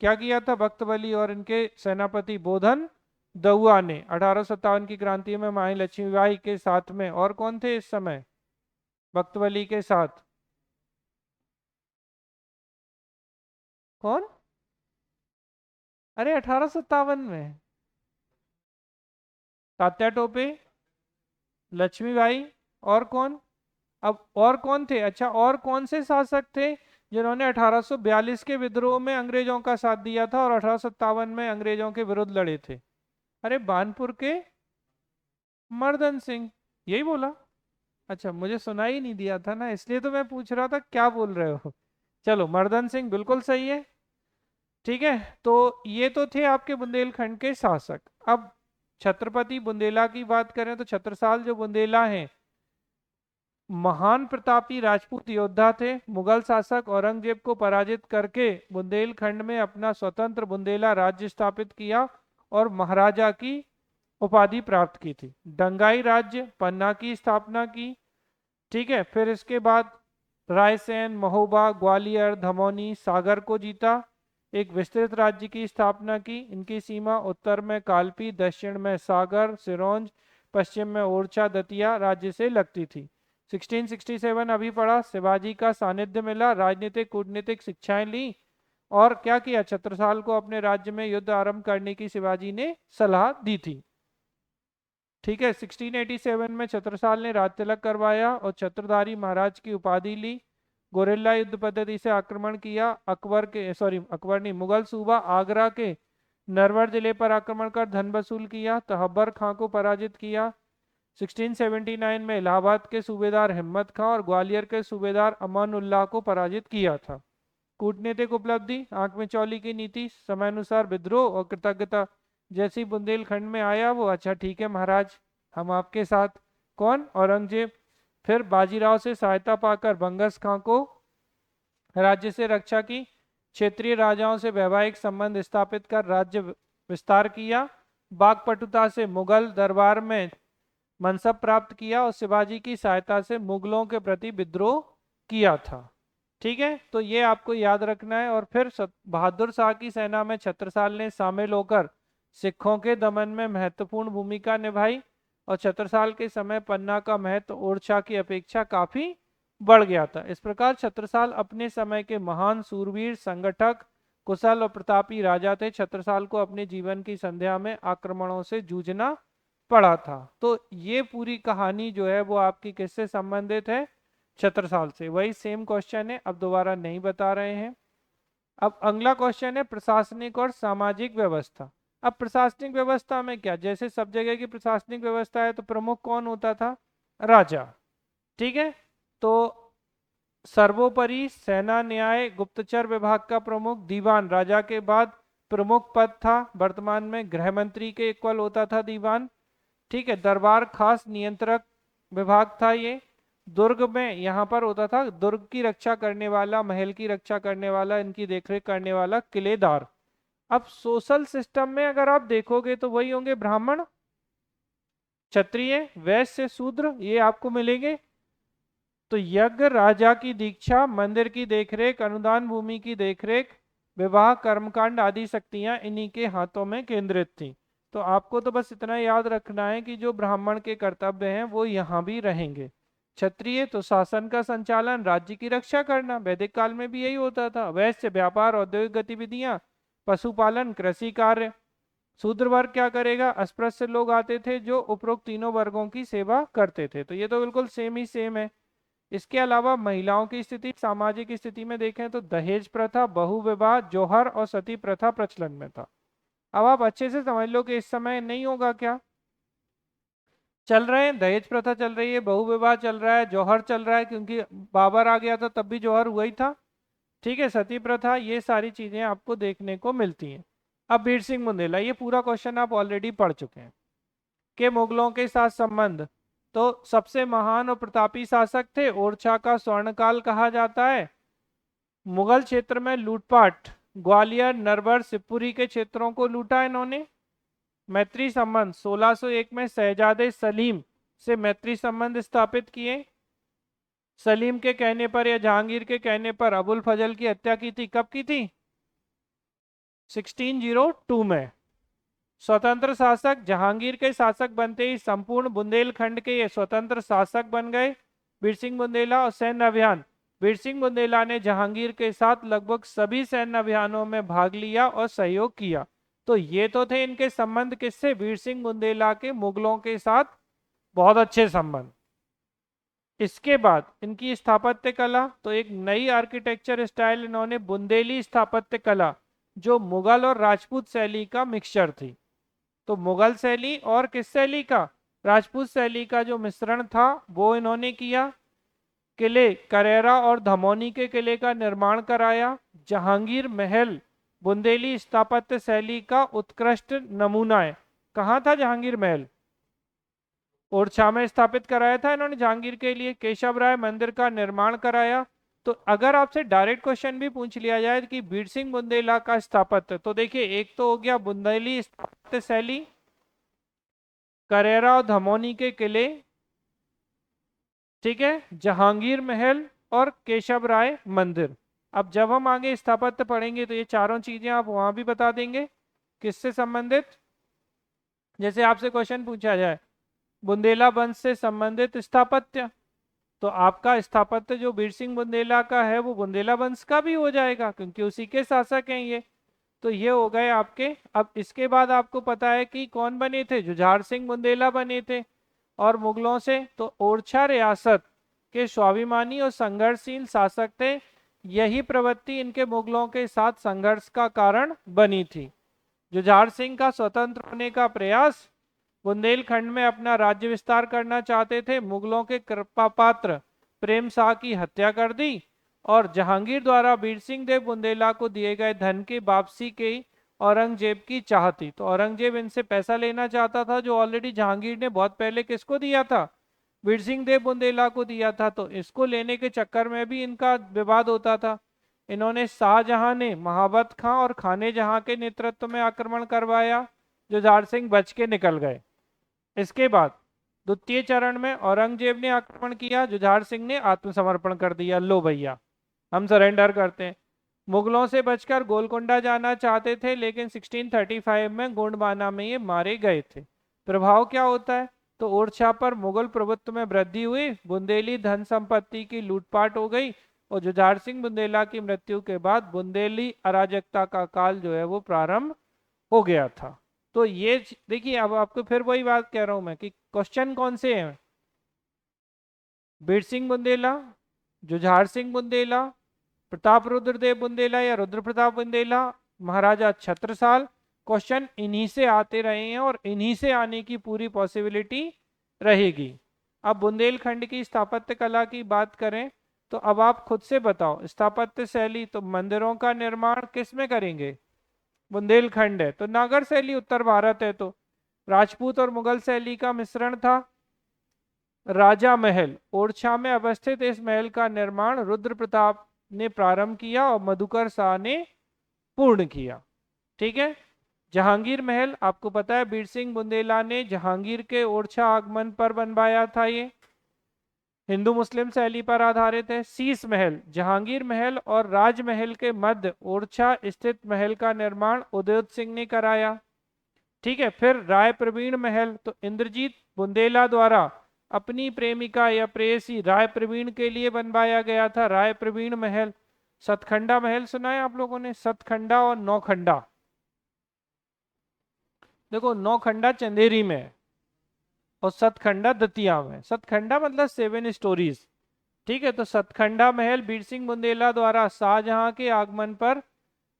क्या किया था बख्तबली और इनके सेनापति बोधन दहुआ ने? 1857 की क्रांति में माई लक्ष्मीबाई के साथ में और कौन थे इस समय बख्तबली के साथ? कौन? अरे 1857 में तात्या टोपे, लक्ष्मीबाई, और कौन? अब और कौन थे? अच्छा, और कौन से शासक थे जिन्होंने 1842 के विद्रोह में अंग्रेजों का साथ दिया था और 1857 में अंग्रेजों के विरुद्ध लड़े थे? अरे बानपुर के मर्दन सिंह, यही बोला? अच्छा, मुझे सुनाई ही नहीं दिया था ना, इसलिए तो मैं पूछ रहा था क्या बोल रहे हो। चलो, मर्दन सिंह बिल्कुल सही है, ठीक है। तो ये तो थे आपके बुंदेलखंड के शासक। अब छत्रपति बुंदेला की बात करें तो छत्रसाल जो बुंदेला हैं, महान प्रतापी राजपूत योद्धा थे। मुगल शासक औरंगजेब को पराजित करके बुंदेलखंड में अपना स्वतंत्र बुंदेला राज्य स्थापित किया और महाराजा की उपाधि प्राप्त की थी। डंगाई राज्य पन्ना की स्थापना की, ठीक है। फिर इसके बाद रायसेन, महोबा, ग्वालियर, धमौनी, सागर को जीता। एक विस्तृत राज्य की स्थापना की। इनकी सीमा उत्तर में कालपी, दक्षिण में सागर, सिरोंज, पश्चिम में ओरछा, दतिया राज्य से लगती थी। 1667 अभी पढ़ा, शिवाजी का सानिध्य मिला, राजनीतिक कूटनीतिक शिक्षाएं ली और क्या किया? छत्रसाल को अपने राज्य में युद्ध आरंभ करने की शिवाजी ने सलाह दी थी, ठीक है। 1687 में छत्रसाल ने राज तिलक करवाया और छत्रधारी महाराज की उपाधि ली। गोरिल्ला युद्ध पद्धति से आक्रमण किया। अकबर नहीं, मुगल सूबा आगरा के नरवर जिले पर आक्रमण कर धन वसूल किया। तहब्बर खां को पराजित किया। 1679 में इलाहाबाद के सूबेदार हिम्मत खां और ग्वालियर के सूबेदार अमान उल्लाह को पराजित किया था। कूटनीतिक उपलब्धि, आंख में चौली की नीति, समयानुसार विद्रोह और कृतज्ञता। जैसी बुंदेलखंड में आया वो, अच्छा ठीक है महाराज हम आपके साथ। कौन? औरंगजेब। फिर बाजीराव से सहायता पाकर बंगस खां को राज्य से रक्षा की। क्षेत्रीय राजाओं से वैवाहिक संबंध स्थापित कर राज्य विस्तार किया। बागपटुता से मुगल दरबार में मनसब प्राप्त किया और शिवाजी की सहायता से मुगलों के प्रति विद्रोह किया था। ठीक है, तो ये आपको याद रखना है। और फिर बहादुर शाह की सेना में छत्रसाल ने शामिल होकर सिखों के दमन में महत्वपूर्ण भूमिका निभाई और छत्रसाल के समय पन्ना का महत्व ओरछा की अपेक्षा काफी बढ़ गया था। इस प्रकार छत्रसाल अपने समय के महान सूरवीर, संगठक, कुशल और प्रतापी राजा थे। छत्रसाल को अपने जीवन की संध्या में आक्रमणों से जूझना पड़ा था। तो ये पूरी कहानी जो है वो आपकी किससे संबंधित है? छत्रसाल से। वही सेम क्वेश्चन है, अब दोबारा नहीं बता रहे हैं। अब अगला क्वेश्चन है प्रशासनिक और सामाजिक व्यवस्था। अब प्रशासनिक व्यवस्था में क्या, जैसे सब जगह की प्रशासनिक व्यवस्था है तो प्रमुख कौन होता था? राजा। ठीक है, तो सर्वोपरि सेना, न्याय, गुप्तचर विभाग का प्रमुख दीवान राजा के बाद प्रमुख पद था। वर्तमान में गृह मंत्री के इक्वल होता था दीवान। ठीक है, दरबार खास नियंत्रक विभाग था ये। दुर्ग में यहाँ पर होता था दुर्ग की रक्षा करने वाला, महल की रक्षा करने वाला, इनकी देखरेख करने वाला किलेदार। अब सोशल सिस्टम में अगर आप देखोगे तो वही होंगे ब्राह्मण, क्षत्रिय, वैश्य, शूद्र, ये आपको मिलेंगे। तो यज्ञ, राजा की दीक्षा, मंदिर की देखरेख, अनुदान भूमि की देखरेख, विवाह, कर्मकांड आदि शक्तियां इन्हीं के हाथों में केंद्रित थी। तो आपको तो बस इतना याद रखना है कि जो ब्राह्मण के कर्तव्य हैं वो यहाँ भी रहेंगे। क्षत्रिय तो शासन का संचालन, राज्य की रक्षा करना, वैदिक काल में भी यही होता था। वैश्य व्यापार, औद्योगिक गतिविधियां, पशुपालन, कृषि कार्य। शूद्र वर्ग क्या करेगा? अस्पृश्य लोग आते थे जो उपरोक्त तीनों वर्गों की सेवा करते थे। तो ये तो बिल्कुल सेम ही सेम है। इसके अलावा महिलाओं की स्थिति, सामाजिक स्थिति में देखें तो दहेज प्रथा, बहु विवाह, जौहर और सती प्रथा प्रचलन में था। अब आप अच्छे से समझ लो कि इस समय नहीं होगा क्या? चल रहे हैं, दहेज प्रथा चल रही है, बहु विवाह चल रहा है, जौहर चल रहा है, क्योंकि बाबर आ गया था तब भी जौहर हुआ ही था। ठीक है, सती प्रथा, ये सारी चीजें आपको देखने को मिलती हैं। अब वीर सिंह बुंदेला, ये पूरा क्वेश्चन आप ऑलरेडी पढ़ चुके हैं। के मुगलों के साथ संबंध, तो सबसे महान और प्रतापी शासक थे, ओरछा का स्वर्णकाल कहा जाता है। मुगल क्षेत्र में लूटपाट, ग्वालियर, नरवर, शिवपुरी के क्षेत्रों को लूटा इन्होंने। मैत्री संबंध, 1601 में शहजादे सलीम से मैत्री संबंध स्थापित किए। सलीम के कहने पर या जहांगीर के कहने पर अबुल फजल की हत्या की थी। कब की थी? 1602 में। स्वतंत्र शासक, जहांगीर के शासक बनते ही संपूर्ण बुंदेलखंड के ये स्वतंत्र शासक बन गए। वीर सिंह बुंदेला और सैन्य अभियान, वीर सिंह बुंदेला ने जहांगीर के साथ लगभग सभी सैन्य अभियानों में भाग लिया और सहयोग किया। तो ये तो थे इनके संबंध किससे? वीर सिंह बुंदेला के मुगलों के साथ बहुत अच्छे संबंध। इसके बाद इनकी स्थापत्य कला, तो एक नई आर्किटेक्चर स्टाइल इन्होंने बुंदेली स्थापत्य कला, जो मुगल और राजपूत शैली का मिक्सचर थी। तो मुगल शैली और किस शैली का? राजपूत शैली का जो मिश्रण था वो इन्होंने किया। किले करेरा और धमौनी के किले का निर्माण कराया। जहांगीर महल बुंदेली स्थापत्य शैली का उत्कृष्ट नमूना है। कहाँ था जहांगीर महल? ओरछा में स्थापित कराया था इन्होंने जहांगीर के लिए। केशव राय मंदिर का निर्माण कराया। तो अगर आपसे डायरेक्ट क्वेश्चन भी पूछ लिया जाए कि वीर सिंह बुंदेला का स्थापत्य, तो देखिए एक तो हो गया बुंदेली स्थापत्य शैली, करेरा और धमौनी के किले, ठीक है, जहांगीर महल और केशव राय मंदिर। अब जब हम आगे स्थापत्य पढ़ेंगे तो ये चारों चीजें आप वहां भी बता देंगे किससे संबंधित। जैसे आपसे क्वेश्चन पूछा जाए बुंदेला वंश से संबंधित स्थापत्य, तो आपका स्थापत्य जो वीर सिंह बुंदेला का है वो बुंदेला वंश का भी हो जाएगा क्योंकि उसी के शासक हैं ये। तो ये हो गए आपके। अब इसके बाद आपको पता है कि कौन बने थे? जुझार सिंह बुंदेला बने थे। और मुगलों से तो ओरछा रियासत के स्वाभिमानी और संघर्षशील शासक थे। यही प्रवृत्ति इनके मुगलों के साथ संघर्ष का कारण बनी थी। जुझार सिंह का स्वतंत्र होने का प्रयास, बुंदेलखंड में अपना राज्य विस्तार करना चाहते थे, मुगलों के कृपा पात्र प्रेम शाह की हत्या कर दी, और जहांगीर द्वारा वीर सिंह देव बुंदेला को दिए गए धन की वापसी की औरंगजेब की चाह थी। तो औरंगजेब इनसे पैसा लेना चाहता था, जो ऑलरेडी जहांगीर ने बहुत पहले किसको दिया था, वीर सिंह देव बुंदेला को दिया था। तो इसको लेने के चक्कर में भी इनका विवाद होता था। इन्होंने शाहजहां ने महाबत खां और खाने जहां के नेतृत्व में आक्रमण करवाया, जुझार सिंह बच के निकल गए। इसके बाद द्वितीय चरण में औरंगजेब ने आक्रमण किया, जुझार सिंह ने आत्मसमर्पण कर दिया, लो भैया हम सरेंडर करते हैं। मुगलों से बचकर गोलकुंडा जाना चाहते थे, लेकिन 1635 में गोंडवाना में ये मारे गए थे। प्रभाव क्या होता है, तो ओरछा पर मुगल प्रभुत्व में वृद्धि हुई, बुंदेली धन संपत्ति की लूटपाट हो गई, और जुझार सिंह बुंदेला की मृत्यु के बाद बुंदेली अराजकता का काल जो है वो प्रारंभ हो गया था। तो ये देखिए, अब आपको फिर वही बात कह रहा हूं मैं कि क्वेश्चन कौन से हैं, वीर सिंह बुंदेला, जुझार सिंह बुंदेला, प्रताप रुद्रदेव बुंदेला या रुद्र प्रताप बुंदेला, महाराजा छत्रसाल, क्वेश्चन इन्हीं से आते रहे हैं और इन्हीं से आने की पूरी पॉसिबिलिटी रहेगी। अब बुंदेलखंड की स्थापत्य कला की बात करें तो अब आप खुद से बताओ, स्थापत्य शैली तो मंदिरों का निर्माण किस में करेंगे, बुंदेलखंड है, तो नागर शैली उत्तर भारत है, तो राजपूत और मुगल शैली का मिश्रण था। राजा महल, ओरछा में अवस्थित इस महल का निर्माण रुद्र प्रताप ने प्रारंभ किया और मधुकर शाह ने पूर्ण किया। ठीक है। जहांगीर महल, आपको पता है वीर सिंह बुंदेला ने जहांगीर के ओरछा आगमन पर बनवाया था, ये हिंदू मुस्लिम शैली पर आधारित है। शीश महल, जहांगीर महल और राजमहल के मध्य ओरछा स्थित महल का निर्माण उदय सिंह ने कराया। ठीक है। फिर राय प्रवीण महल, तो इंद्रजीत बुंदेला द्वारा अपनी प्रेमिका या प्रेयसी राय प्रवीण के लिए बनवाया गया था राय प्रवीण महल। सतखंडा महल सुना है आप लोगों ने, सतखंडा और नौखंडा, देखो नौखंडा चंदेरी में और सतखंडा दतिया में। सतखंडा मतलब 7 स्टोरीज। ठीक है। तो सतखंडा महल वीर सिंह बुंदेला द्वारा शाहजहां के आगमन पर,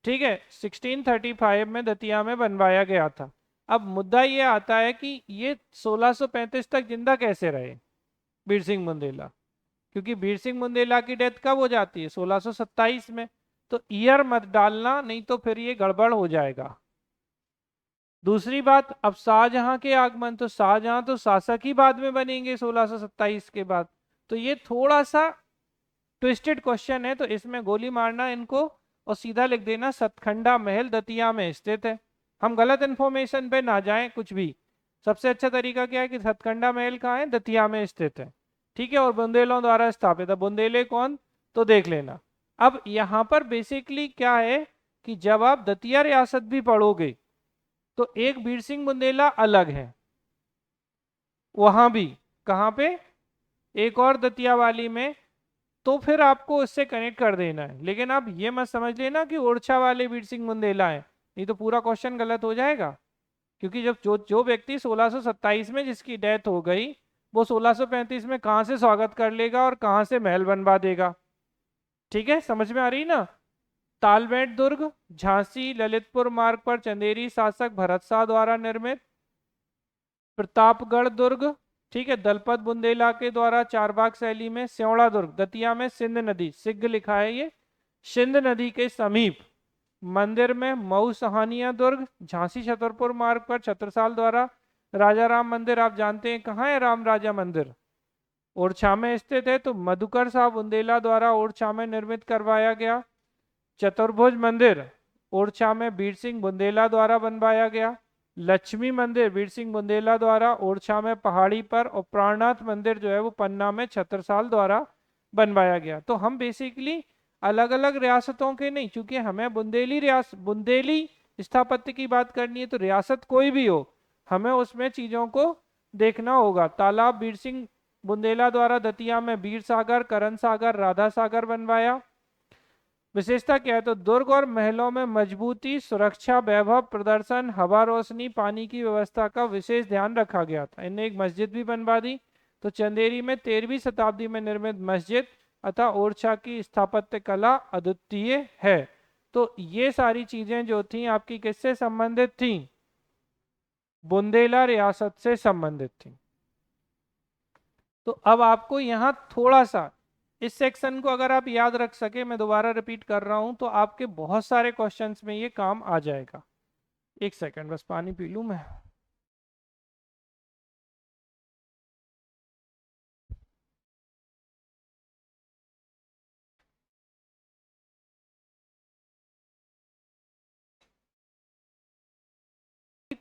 ठीक है, 1635 में दतिया में बनवाया गया था। अब मुद्दा ये आता है कि ये 1635 तक जिंदा कैसे रहे वीर सिंह बुंदेला, क्योंकि वीर सिंह बुंदेला की डेथ कब हो जाती है, 1627 में। तो ईयर मत डालना, नहीं तो फिर ये गड़बड़ हो जाएगा। दूसरी बात, अब शाहजहां के आगमन, तो शाहजहां तो शासक ही बाद में बनेंगे 1627 के बाद, तो ये थोड़ा सा ट्विस्टेड क्वेश्चन है, तो इसमें गोली मारना इनको और सीधा लिख देना सतखंडा महल दतिया में स्थित है। हम गलत इन्फॉर्मेशन पे ना जाएं कुछ भी। सबसे अच्छा तरीका क्या है कि सतखंडा महल कहाँ है, दतिया में स्थित है। ठीक है। और बुंदेलों द्वारा स्थापित है। बुंदेले कौन, तो देख लेना। अब यहाँ पर बेसिकली क्या है कि जब आप दतिया रियासत भी पढ़ोगे तो एक वीर सिंह बुंदेला अलग है, वहां भी कहाँ पे, एक और दतिया वाली में, तो फिर आपको इससे कनेक्ट कर देना है। लेकिन आप ये मत समझ लेना कि ओरछा वाले वीर सिंह बुंदेला है, नहीं तो पूरा क्वेश्चन गलत हो जाएगा। क्योंकि जब जो व्यक्ति 1627 में जिसकी डेथ हो गई, वो 1635 में कहाँ से स्वागत कर लेगा और कहाँ से महल बनवा देगा। ठीक है, समझ में आ रही ना। तालबेट दुर्ग, झांसी ललितपुर मार्ग पर चंदेरी शासक भरत शाह द्वारा निर्मित। प्रतापगढ़ दुर्ग, ठीक है, दलपत बुंदेला के द्वारा चारबाग शैली में। स्योड़ा दुर्ग दतिया में, सिंध नदी, सिग्ग लिखा है ये, सिंध नदी के समीप। मंदिर में मऊ सहानिया दुर्ग, झांसी छतरपुर मार्ग पर छत्रसाल द्वारा। राजा राम मंदिर आप जानते हैं कहाँ है, राम राजा मंदिर ओरछा में स्थित है, तो मधुकर शाह बुंदेला द्वारा ओरछा में निर्मित करवाया गया। चतुर्भुज मंदिर ओरछा में वीर सिंह बुंदेला द्वारा बनवाया गया। लक्ष्मी मंदिर वीर सिंह बुंदेला द्वारा ओरछा में पहाड़ी पर, और प्राणनाथ मंदिर जो है वो पन्ना में छत्रसाल द्वारा बनवाया गया। तो हम बेसिकली अलग अलग रियासतों के नहीं, चूंकि हमें बुंदेली स्थापत्य की बात करनी है, तो रियासत कोई भी हो हमें उसमें चीजों को देखना होगा। तालाब वीर सिंह बुंदेला द्वारा दतिया में वीर सागर, करण सागर, राधा सागर बनवाया। विशेषता क्या है, तो दुर्ग और महलों में मजबूती, सुरक्षा, वैभव, प्रदर्शन, हवा रोशनी, पानी की व्यवस्था का विशेष ध्यान रखा गया था। इनने एक मस्जिद भी बनवा दी। तो चंदेरी में 13वीं शताब्दी में निर्मित मस्जिद अतः ओरछा की स्थापत्य कला अद्वितीय है। तो ये सारी चीजें जो थी आपकी किससे संबंधित थी? बुंदेला रियासत से संबंधित थी। तो अब आपको यहाँ थोड़ा सा इस सेक्शन को अगर आप याद रख सके, मैं दोबारा रिपीट कर रहा हूं, तो आपके बहुत सारे क्वेश्चंस में ये काम आ जाएगा। एक सेकंड बस पानी पी लूं मैं।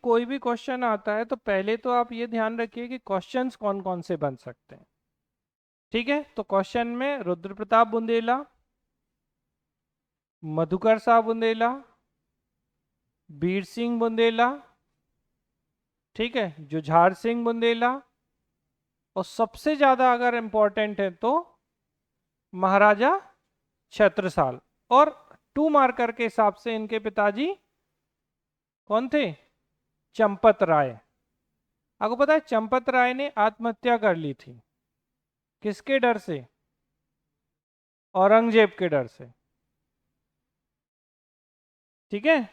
कोई भी क्वेश्चन आता है तो पहले तो आप ये ध्यान रखिए कि क्वेश्चंस कौन कौन से बन सकते हैं। ठीक है, तो क्वेश्चन में रुद्र प्रताप बुंदेला, मधुकर शाह बुंदेला, बीर सिंह बुंदेला, ठीक है, जुझार सिंह बुंदेला, और सबसे ज्यादा अगर इंपॉर्टेंट है तो महाराजा छत्रसाल। और 2 मार्कर के हिसाब से इनके पिताजी कौन थे? चंपत राय। आपको पता है चंपत राय ने आत्महत्या कर ली थी, किसके डर से? औरंगजेब के डर से। ठीक है,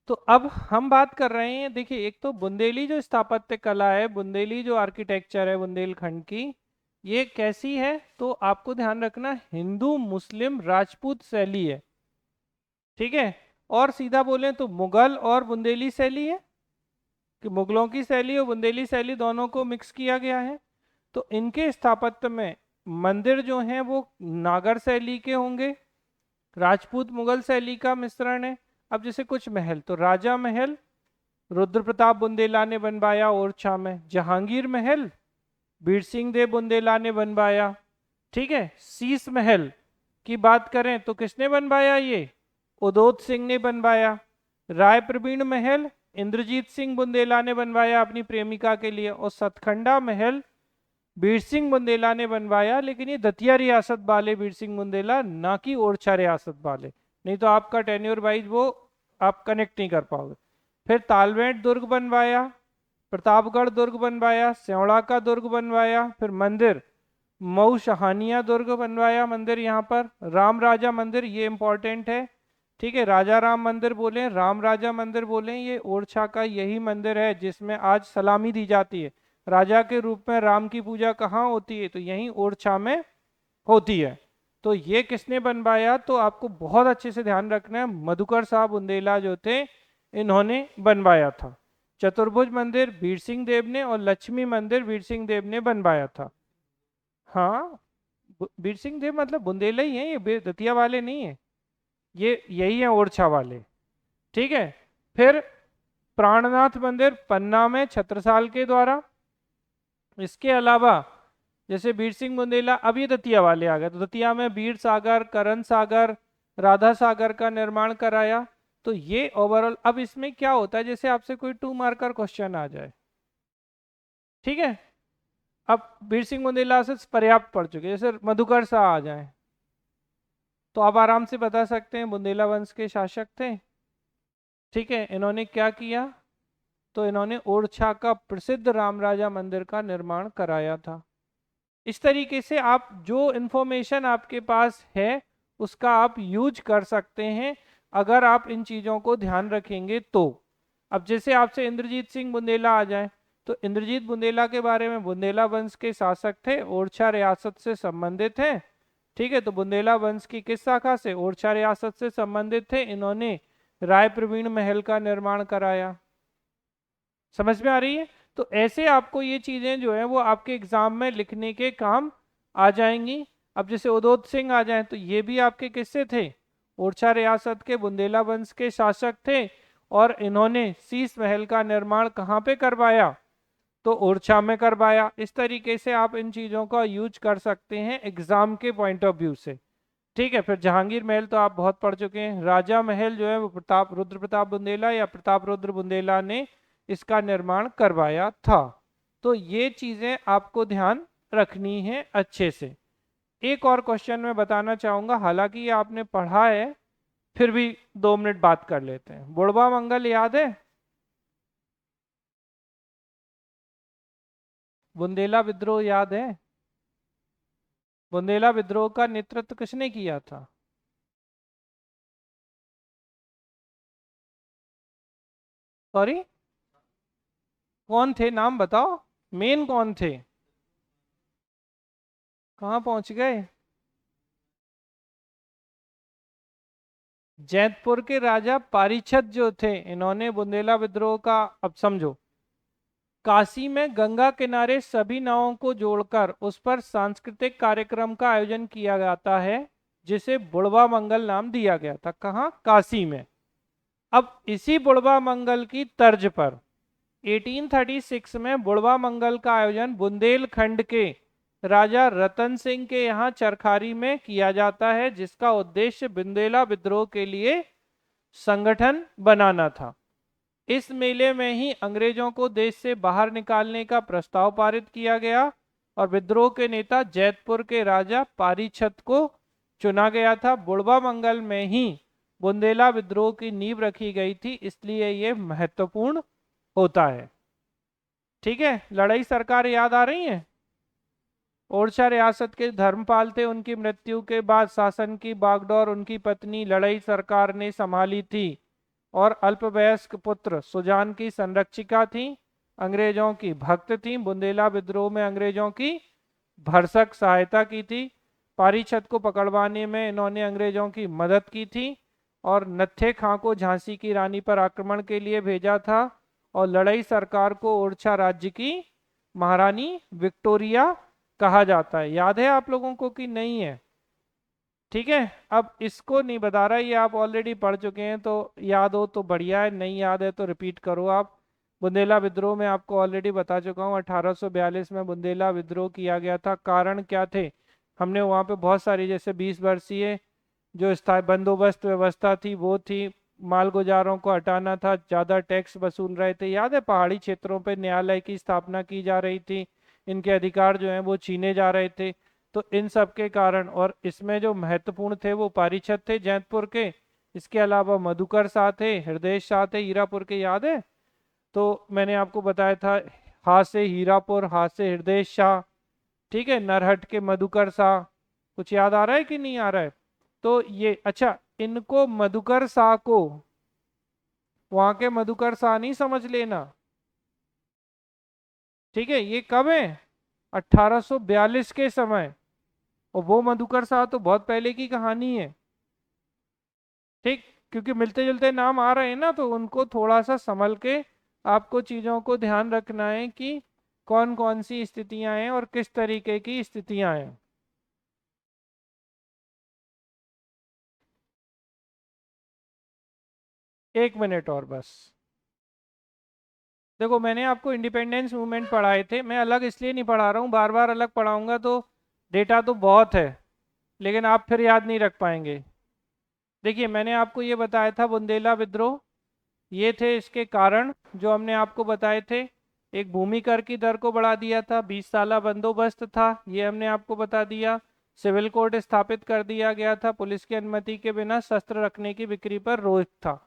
तो अब हम बात कर रहे हैं, देखिए एक तो बुंदेली जो स्थापत्य कला है, बुंदेली जो आर्किटेक्चर है बुंदेलखंड की, ये कैसी है? तो आपको ध्यान रखना हिंदू मुस्लिम राजपूत शैली है। ठीक है, और सीधा बोलें तो मुगल और बुंदेली शैली है, कि मुगलों की शैली और बुंदेली शैली दोनों को मिक्स किया गया है। तो इनके स्थापत्य में मंदिर जो हैं वो नागर शैली के होंगे, राजपूत मुगल शैली का मिश्रण है। अब जैसे कुछ महल, तो राजा महल रुद्र प्रताप बुंदेला ने बनवाया ओरछा में, जहांगीर महल बीर सिंह देव बुंदेला ने बनवाया। ठीक है, शीश महल की बात करें तो किसने बनवाया? ये उदोत सिंह ने बनवाया। राय प्रवीण महल इंद्रजीत सिंह बुंदेला ने बनवाया अपनी प्रेमिका के लिए, और सतखंडा महल बीर सिंह बुंदेला ने बनवाया, लेकिन ये दतिया रियासत वाले बीर सिंह बुंदेला, ना कि ओरछा रियासत वाले, नहीं तो आपका टेन्योर वाइज वो आप कनेक्ट नहीं कर पाओगे। फिर तालवेट दुर्ग बनवाया, प्रतापगढ़ दुर्ग बनवाया, सेवड़ा का दुर्ग बनवाया, फिर मंदिर मऊ शहानिया दुर्ग बनवाया मंदिर, यहाँ पर राम राजा मंदिर, ये इंपॉर्टेंट है। ठीक है, राजा राम मंदिर बोले, राम राजा मंदिर बोले, ये ओरछा का यही मंदिर है जिसमें आज सलामी दी जाती है। राजा के रूप में राम की पूजा कहाँ होती है? तो यहीं ओरछा में होती है। तो ये किसने बनवाया? तो आपको बहुत अच्छे से ध्यान रखना है, मधुकर शाह बुंदेला जो थे इन्होंने बनवाया था। चतुर्भुज मंदिर बीर सिंह देव ने, और लक्ष्मी मंदिर बीर सिंह देव ने बनवाया था। हाँ, बीर सिंह देव मतलब बुंदेला ही है, ये दतिया वाले नहीं है, ये यही है ओरछा वाले। ठीक है, फिर प्राणनाथ मंदिर पन्ना में छत्रसाल के द्वारा। इसके अलावा जैसे बीर सिंह बुंदेला, अब ये दतिया वाले आ गए, तो दतिया में बीर सागर, करण सागर, राधा सागर का निर्माण कराया। तो ये ओवरऑल, अब इसमें क्या होता है, जैसे आपसे कोई 2 मार्कर क्वेश्चन आ जाए, ठीक है, अब बीर सिंह बुंदेला से पर्याप्त पढ़ चुके, जैसे मधुकर शाह आ जाए, तो आप आराम से बता सकते हैं बुंदेला वंश के शासक थे। ठीक है, इन्होंने क्या किया? तो इन्होंने ओरछा का प्रसिद्ध राम राजा मंदिर का निर्माण कराया था। इस तरीके से आप जो इंफॉर्मेशन आपके पास है उसका आप यूज कर सकते हैं, अगर आप इन चीज़ों को ध्यान रखेंगे तो। अब जैसे आपसे इंद्रजीत सिंह बुंदेला आ जाए, तो इंद्रजीत बुंदेला के बारे में, बुंदेला वंश के शासक थे, ओरछा रियासत से संबंधित हैं। ठीक है, तो बुंदेला वंश की किस शाखा से? ओरछा रियासत से संबंधित थे। इन्होंने राय प्रवीण महल का निर्माण कराया। समझ में आ रही है? तो ऐसे आपको ये चीजें जो है वो आपके एग्जाम में लिखने के काम आ जाएंगी। अब जैसे उदोत सिंह आ जाए, तो ये भी आपके किससे थे? ओरछा रियासत के बुंदेला वंश के शासक थे, और इन्होंने शीश महल का निर्माण कहाँ पे करवाया? तो ओरछा में करवाया। इस तरीके से आप इन चीजों का यूज कर सकते हैं एग्जाम के पॉइंट ऑफ व्यू से। ठीक है, फिर जहांगीर महल तो आप बहुत पढ़ चुके हैं। राजा महल जो है वो प्रताप रुद्र प्रताप बुंदेला या प्रताप रुद्र बुंदेला ने इसका निर्माण करवाया था। तो ये चीजें आपको ध्यान रखनी है अच्छे से। एक और क्वेश्चन मैं बताना चाहूंगा, हालांकि ये आपने पढ़ा है, फिर भी 2 मिनट बात कर लेते हैं। बुढ़वा मंगल याद है? बुंदेला विद्रोह याद है? बुंदेला विद्रोह का नेतृत्व किसने किया था? सॉरी, कौन थे, नाम बताओ, मेन कौन थे? कहाँ पहुंच गए? जैतपुर के राजा पारीछत जो थे, इन्होंने बुंदेला विद्रोह का, अब समझो, काशी में गंगा किनारे सभी नावों को जोड़कर उस पर सांस्कृतिक कार्यक्रम का आयोजन किया जाता है, जिसे बुड़वा मंगल नाम दिया गया था। कहाँ? काशी में। अब इसी बुड़वा मंगल की तर्ज पर 1836 में बुड़वा मंगल का आयोजन बुंदेलखंड के राजा रतन सिंह के यहाँ चरखारी में किया जाता है, जिसका उद्देश्य बुंदेला विद्रोह के लिए संगठन बनाना था। इस मेले में ही अंग्रेजों को देश से बाहर निकालने का प्रस्ताव पारित किया गया और विद्रोह के नेता जैतपुर के राजा पारीछत को चुना गया था। बुड़वा मंगल में ही बुंदेला विद्रोह की नींव रखी गई थी, इसलिए ये महत्वपूर्ण होता है। ठीक है, लड़ाई सरकार याद आ रही है? ओरछा रियासत के धर्मपाल थे, उनकी मृत्यु के बाद शासन की बागडोर उनकी पत्नी लड़ाई सरकार ने संभाली थी और अल्पवयस्क पुत्र सुजान की संरक्षिका थी। अंग्रेजों की भक्त थी। बुंदेला विद्रोह में अंग्रेजों की भरसक सहायता की थी। पारीछत को पकड़वाने में इन्होंने अंग्रेजों की मदद की थी और नत्थे खां को झांसी की रानी पर आक्रमण के लिए भेजा था और लड़ाई सरकार को ओरछा राज्य की महारानी विक्टोरिया कहा जाता है। याद है आप लोगों को कि नहीं है? ठीक है, अब इसको नहीं बता रहा, ये आप ऑलरेडी पढ़ चुके हैं, तो याद हो तो बढ़िया है, नहीं याद है तो रिपीट करो आप। बुंदेला विद्रोह में आपको ऑलरेडी बता चुका हूँ, 1842 में बुंदेला विद्रोह किया गया था। कारण क्या थे? हमने वहाँ पे बहुत सारी, जैसे 20 वर्षीय जो स्थायी बंदोबस्त व्यवस्था थी वो थी, मालगुजारों को हटाना था, ज़्यादा टैक्स वसूल रहे थे, याद है? पहाड़ी क्षेत्रों पर न्यायालय की स्थापना की जा रही थी, इनके अधिकार जो हैं वो छीने जा रहे थे। तो इन सब के कारण, और इसमें जो महत्वपूर्ण थे वो पारीछत थे जैतपुर के, इसके अलावा मधुकर शाह थे, हृदय शाह थे हीरापुर के, याद है? तो मैंने आपको बताया था, हा से हीरापुर, हा से हृदय शाह, ठीक है, नरहट के मधुकर शाह। कुछ याद आ रहा है कि नहीं आ रहा है? तो ये, अच्छा, इनको मधुकर शाह को वहां के मधुकर शाह नहीं समझ लेना, ठीक है? ये कब है? 1842 के समय, और वो मधुकर शाह तो बहुत पहले की कहानी है। ठीक, क्योंकि मिलते जुलते नाम आ रहे हैं ना, तो उनको थोड़ा सा संभल के आपको चीज़ों को ध्यान रखना है कि कौन कौन सी स्थितियां हैं और किस तरीके की स्थितियां हैं। एक मिनट और बस। देखो, मैंने आपको इंडिपेंडेंस मूवमेंट पढ़ाए थे, मैं अलग इसलिए नहीं पढ़ा रहा हूँ, बार बार अलग पढ़ाऊंगा तो डेटा तो बहुत है, लेकिन आप फिर याद नहीं रख पाएंगे। देखिए, मैंने आपको ये बताया था बुंदेला विद्रोह, ये थे इसके कारण जो हमने आपको बताए थे। एक भूमि कर की दर को बढ़ा दिया था, 20 साला बंदोबस्त था, ये हमने आपको बता दिया। सिविल कोड स्थापित कर दिया गया था, पुलिस की अनुमति के बिना शस्त्र रखने की बिक्री पर रोक था।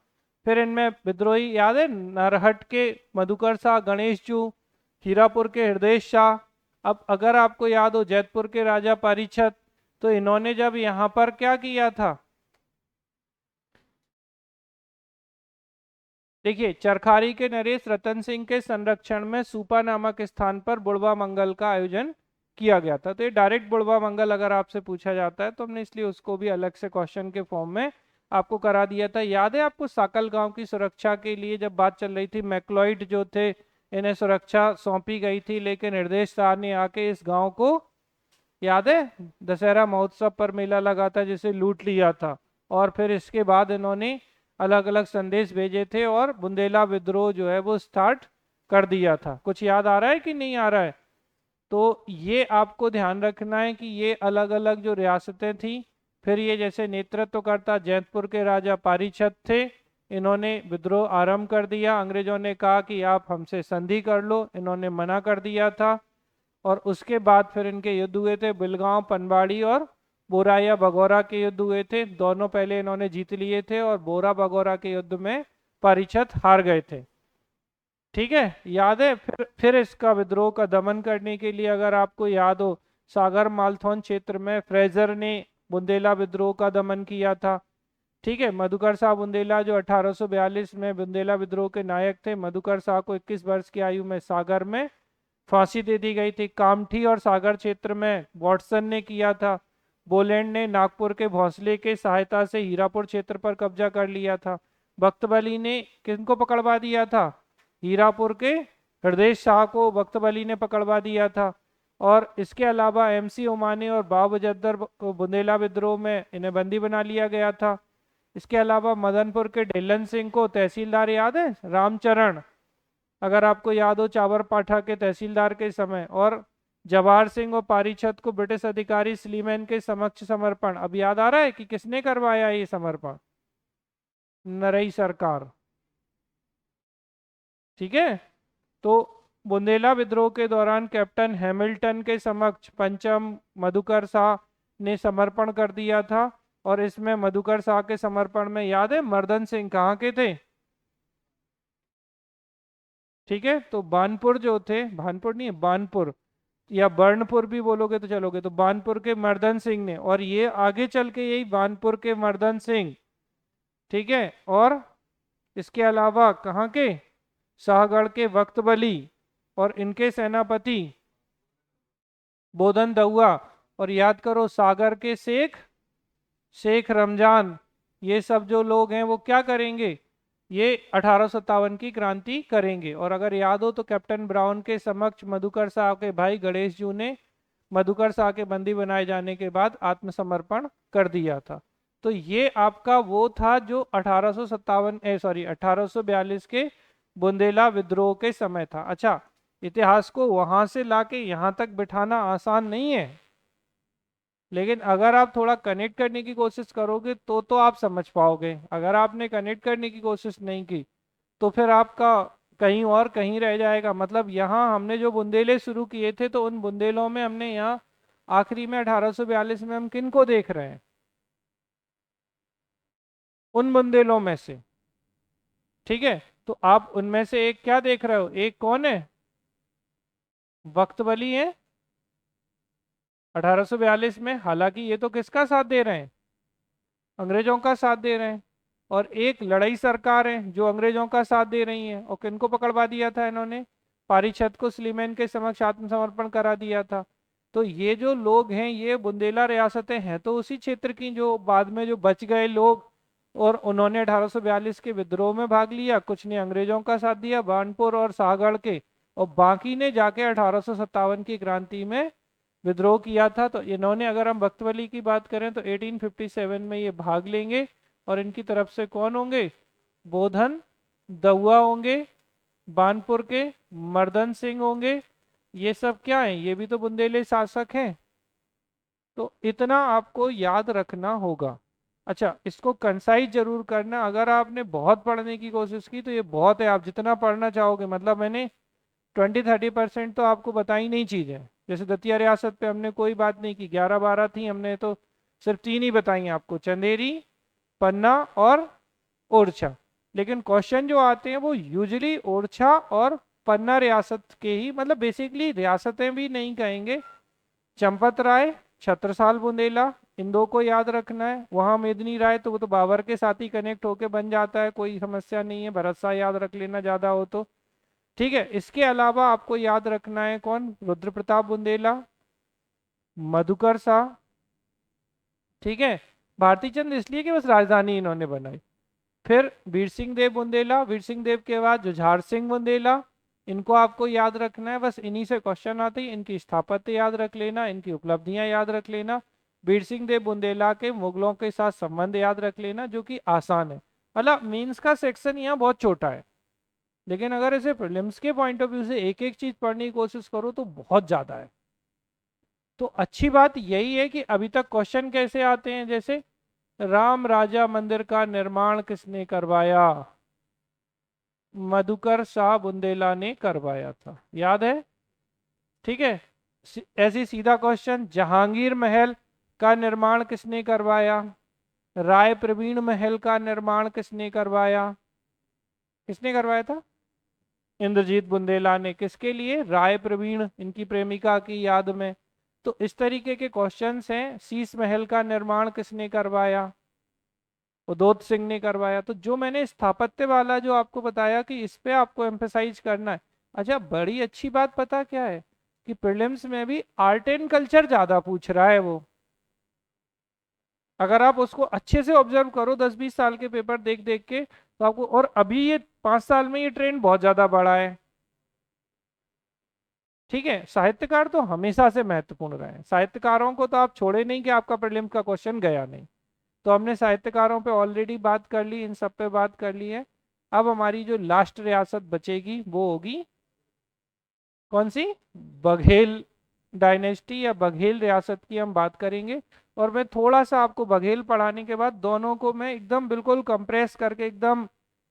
फिर इनमें विद्रोही याद है, नरहट के मधुकर शाह, गणेश जू, हीरापुर के हृदय शाह। अब अगर आपको याद हो, जैतपुर के राजा पारीछत, तो इन्होंने जब यहाँ पर क्या किया था, देखिए, चरखारी के नरेश रतन सिंह के संरक्षण में सूपा नामक स्थान पर बुड़वा मंगल का आयोजन किया गया था। तो ये डायरेक्ट बुड़वा मंगल अगर आपसे पूछा जाता है तो हमने इसलिए उसको भी अलग से क्वेश्चन के फॉर्म में आपको करा दिया था। याद है आपको, साकल गांव की सुरक्षा के लिए जब बात चल रही थी, मैक्लॉइड जो थे, इन्हें सुरक्षा सौंपी गई थी, लेकिन हृदय शाह ने आके इस गांव को, याद है, दशहरा महोत्सव पर मेला लगा था जिसे लूट लिया था, और फिर इसके बाद इन्होंने अलग अलग संदेश भेजे थे और बुंदेला विद्रोह जो है वो स्टार्ट कर दिया था। कुछ याद आ रहा है कि नहीं आ रहा है? तो ये आपको ध्यान रखना है कि ये अलग अलग जो रियासतें थी, फिर ये जैसे नेतृत्व करता जैतपुर के राजा पारीछत थे, इन्होंने विद्रोह आरंभ कर दिया। अंग्रेजों ने कहा कि आप हमसे संधि कर लो, इन्होंने मना कर दिया था, और उसके बाद फिर इनके युद्ध हुए थे, बिलगांव, पनवाड़ी और बोरा या बगौरा के युद्ध हुए थे। दोनों पहले इन्होंने जीत लिए थे और बोरा बगौरा के युद्ध में पारीछत हार गए थे। ठीक है, याद है। फिर इसका विद्रोह का दमन करने के लिए अगर आपको याद हो, सागर मालथौन क्षेत्र में फ्रेजर ने बुंदेला विद्रोह का दमन किया था। ठीक है, मधुकर शाह बुंदेला जो 1842 में बुंदेला विद्रोह के नायक थे, मधुकर शाह को 21 वर्ष की आयु में सागर में फांसी दे दी गई थी। कामठी और सागर क्षेत्र में वॉटसन ने किया था। बोलैंड ने नागपुर के भोंसले के सहायता से हीरापुर क्षेत्र पर कब्जा कर लिया था। बख्तबली ने किनको पकड़वा दिया था? हीरापुर के हृदय शाह को बख्तबली ने पकड़वा दिया था। और इसके अलावा एमसी ओमानी और बाव बजद्दर को बुंदेला विद्रोह में इन्हें बंदी बना लिया गया था। इसके अलावा मदनपुर के ढिल्लन सिंह को तहसीलदार, याद है, रामचरण, अगर आपको याद हो, चावर पाठा के तहसीलदार के समय। और जवाहर सिंह और पारीछत को ब्रिटिश अधिकारी स्लीमैन के समक्ष समर्पण। अब याद आ रहा है कि किसने करवाया ये समर्पण? नरई सरकार। ठीक है, तो बुंदेला विद्रोह के दौरान कैप्टन हैमिल्टन के समक्ष पंचम मधुकर शाह ने समर्पण कर दिया था। और इसमें मधुकर शाह के समर्पण में, याद है, मर्दन सिंह कहाँ के थे? ठीक है, तो बानपुर जो थे, भानपुर नहीं है, बानपुर, या बर्नपुर भी बोलोगे तो चलोगे, तो बानपुर के मर्दन सिंह ने, और ये आगे चल के यही बानपुर के मर्दन सिंह, ठीक है, और इसके अलावा कहाँ के? शाहगढ़ के वक्त बली और इनके सेनापति बोधन दहुआ। और याद करो, सागर के शेख शेख रमजान, ये सब जो लोग हैं वो क्या करेंगे? ये 1857 की क्रांति करेंगे। और अगर याद हो तो कैप्टन ब्राउन के समक्ष मधुकर शाह के भाई गणेश जू ने मधुकर शाह के बंदी बनाए जाने के बाद आत्मसमर्पण कर दिया था। तो ये आपका वो था जो 1842 के बुंदेला विद्रोह के समय था। अच्छा, इतिहास को वहां से लाके यहाँ तक बिठाना आसान नहीं है, लेकिन अगर आप थोड़ा कनेक्ट करने की कोशिश करोगे तो आप समझ पाओगे। अगर आपने कनेक्ट करने की कोशिश नहीं की तो फिर आपका कहीं और कहीं रह जाएगा। मतलब यहाँ हमने जो बुंदेले शुरू किए थे, तो उन बुंदेलों में हमने यहाँ आखिरी में 1842 में हम किन को देख रहे हैं? उन बुंदेलों में से। ठीक है, तो आप उनमें से एक क्या देख रहे हो? एक कौन है? वक्त बली है 1842 में। हालांकि ये तो किसका साथ दे रहे हैं? अंग्रेजों का साथ दे रहे हैं। और एक लड़ाई सरकार है जो अंग्रेजों का साथ दे रही है। और किनको पकड़वा दिया था इन्होंने? पारीछत को स्लीमैन के समक्ष आत्मसमर्पण करा दिया था। तो ये जो लोग हैं, ये बुंदेला रियासतें हैं तो उसी क्षेत्र की, जो बाद में जो बच गए लोग, और उन्होंने 1842 के विद्रोह में भाग लिया। कुछ ने अंग्रेजों का साथ दिया, बानपुर और शाहगढ़ के, और बाकी ने जाके 1857 की क्रांति में विद्रोह किया था। तो इन्होंने, अगर हम बख्तवली की बात करें तो 1857 में ये भाग लेंगे। और इनकी तरफ से कौन होंगे? बोधन दहुआ होंगे, बानपुर के मर्दन सिंह होंगे। ये सब क्या है? ये भी तो बुंदेले शासक हैं। तो इतना आपको याद रखना होगा। अच्छा, इसको कंसाइज जरूर करना। अगर आपने बहुत पढ़ने की कोशिश की तो ये बहुत है, आप जितना पढ़ना चाहोगे। मतलब मैंने 20-30% तो आपको बताई नहीं चीजें। जैसे दतिया रियासत पे हमने कोई बात नहीं की, 11-12 थी, हमने तो सिर्फ 3 ही बताई आपको, चंदेरी, पन्ना और ओरछा। लेकिन क्वेश्चन जो आते हैं वो यूजली ओरछा और पन्ना रियासत के ही, मतलब बेसिकली रियासतें भी नहीं कहेंगे। चंपत राय, छत्रसाल बुंदेला, इन दो को याद रखना है। वहां मेदिनी राय तो वो तो बाबर के साथ ही कनेक्ट होके बन जाता है, कोई समस्या नहीं है। भरत शाह याद रख लेना ज्यादा हो तो। ठीक है, इसके अलावा आपको याद रखना है कौन? रुद्र प्रताप बुंदेला, मधुकर शाह। ठीक है, भारती चंद इसलिए कि बस राजधानी इन्होंने बनाई। फिर वीर सिंह देव बुंदेला, वीर सिंह देव के बाद जुझार सिंह बुंदेला। इनको आपको याद रखना है, बस इन्हीं से क्वेश्चन आते हैं। इनकी स्थापत्य याद रख लेना, इनकी उपलब्धियां याद रख लेना। वीर सिंह देव बुंदेला के मुगलों के साथ संबंध याद रख लेना, जो कि आसान है। मतलब मीन्स का सेक्शन यहाँ बहुत छोटा है, लेकिन अगर इसे प्रीलिम्स के पॉइंट ऑफ व्यू से एक एक चीज पढ़ने की कोशिश करो तो बहुत ज्यादा है। तो अच्छी बात यही है कि अभी तक क्वेश्चन कैसे आते हैं, जैसे राम राजा मंदिर का निर्माण किसने करवाया? मधुकर शाह बुंदेला ने करवाया था, याद है? ठीक है, ऐसी सीधा क्वेश्चन, जहांगीर महल का निर्माण किसने करवाया? राय प्रवीण महल का निर्माण किसने करवाया? किसने करवाया था? इंद्रजीत बुंदेला ने, किसके लिए? राय प्रवीण, इनकी प्रेमिका की याद में। तो इस तरीके के क्वेश्चंस हैं। शीश महल का निर्माण किसने करवाया? उदोत सिंह ने करवाया। तो जो मैंने स्थापत्य वाला जो आपको बताया कि इस पे आपको एम्फेसाइज करना है। अच्छा, बड़ी अच्छी बात पता क्या है कि प्रीलिम्स में भी आर्ट एंड कल्चर ज्यादा पूछ रहा है वो। अगर आप उसको अच्छे से ऑब्जर्व करो 10-20 साल के पेपर देख देख के, तो आपको, और अभी ये 5 साल में ये ट्रेंड बहुत ज्यादा बढ़ा है। ठीक है, साहित्यकार तो हमेशा से महत्वपूर्ण रहे हैं। साहित्यकारों को तो आप छोड़े नहीं कि आपका प्रीलिम्स का क्वेश्चन गया नहीं। तो हमने साहित्यकारों पे ऑलरेडी बात कर ली, इन सब पे बात कर ली है। अब हमारी जो लास्ट रियासत बचेगी वो होगी कौन सी? बघेल डायनेस्टी या बघेल रियासत की हम बात करेंगे। और मैं थोड़ा सा आपको बघेल पढ़ाने के बाद दोनों को मैं एकदम बिल्कुल कंप्रेस करके, एकदम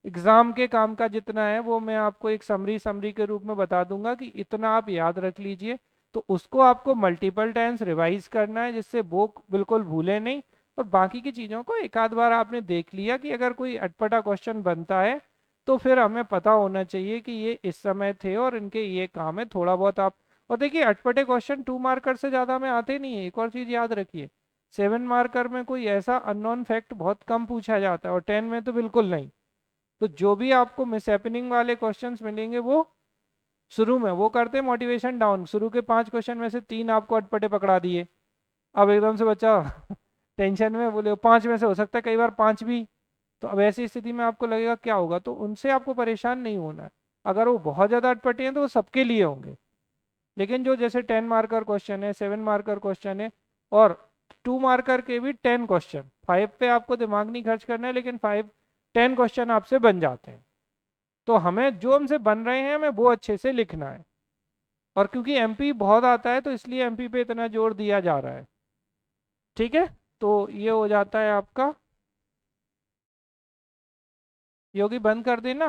एग्जाम के काम का जितना है वो मैं आपको एक समरी समरी के रूप में बता दूंगा कि इतना आप याद रख लीजिए। तो उसको आपको मल्टीपल टाइम्स रिवाइज करना है जिससे वो बिल्कुल भूले नहीं। और बाकी की चीज़ों को एक आध बार आपने देख लिया कि अगर कोई अटपटा क्वेश्चन बनता है तो फिर हमें पता होना चाहिए कि ये इस समय थे और इनके ये काम है। थोड़ा बहुत आप, और देखिए अटपटे क्वेश्चन 2 मार्कर से ज़्यादा में आते नहीं है। एक और चीज़ याद रखिए, 7 मार्कर में कोई ऐसा अननोन फैक्ट बहुत कम पूछा जाता है और 10 में तो बिल्कुल नहीं। तो जो भी आपको मिस हैपनिंग वाले क्वेश्चंस मिलेंगे वो शुरू में वो करते हैं मोटिवेशन डाउन। शुरू के 5 क्वेश्चन में से 3 आपको अटपटे पकड़ा दिए, अब एकदम से बच्चा टेंशन में, बोले 5 में से हो सकता है कई बार 5 भी। तो अब ऐसी स्थिति में आपको लगेगा क्या होगा, तो उनसे आपको परेशान नहीं होना है। अगर वो बहुत ज़्यादा अटपटे हैं तो वो सबके लिए होंगे। लेकिन जो जैसे 10 मार्कर क्वेश्चन है, 7 मार्कर क्वेश्चन है, और 2 मार्कर के भी 10 क्वेश्चन, 5 पे आपको दिमाग नहीं खर्च करना है, लेकिन 10 क्वेश्चन आपसे बन जाते हैं। तो हमें जो हमसे बन रहे हैं हमें वो अच्छे से लिखना है। और क्योंकि एमपी बहुत आता है तो इसलिए एमपी पे इतना जोर दिया जा रहा है। ठीक है, तो ये हो जाता है आपका। योगी बंद कर देना।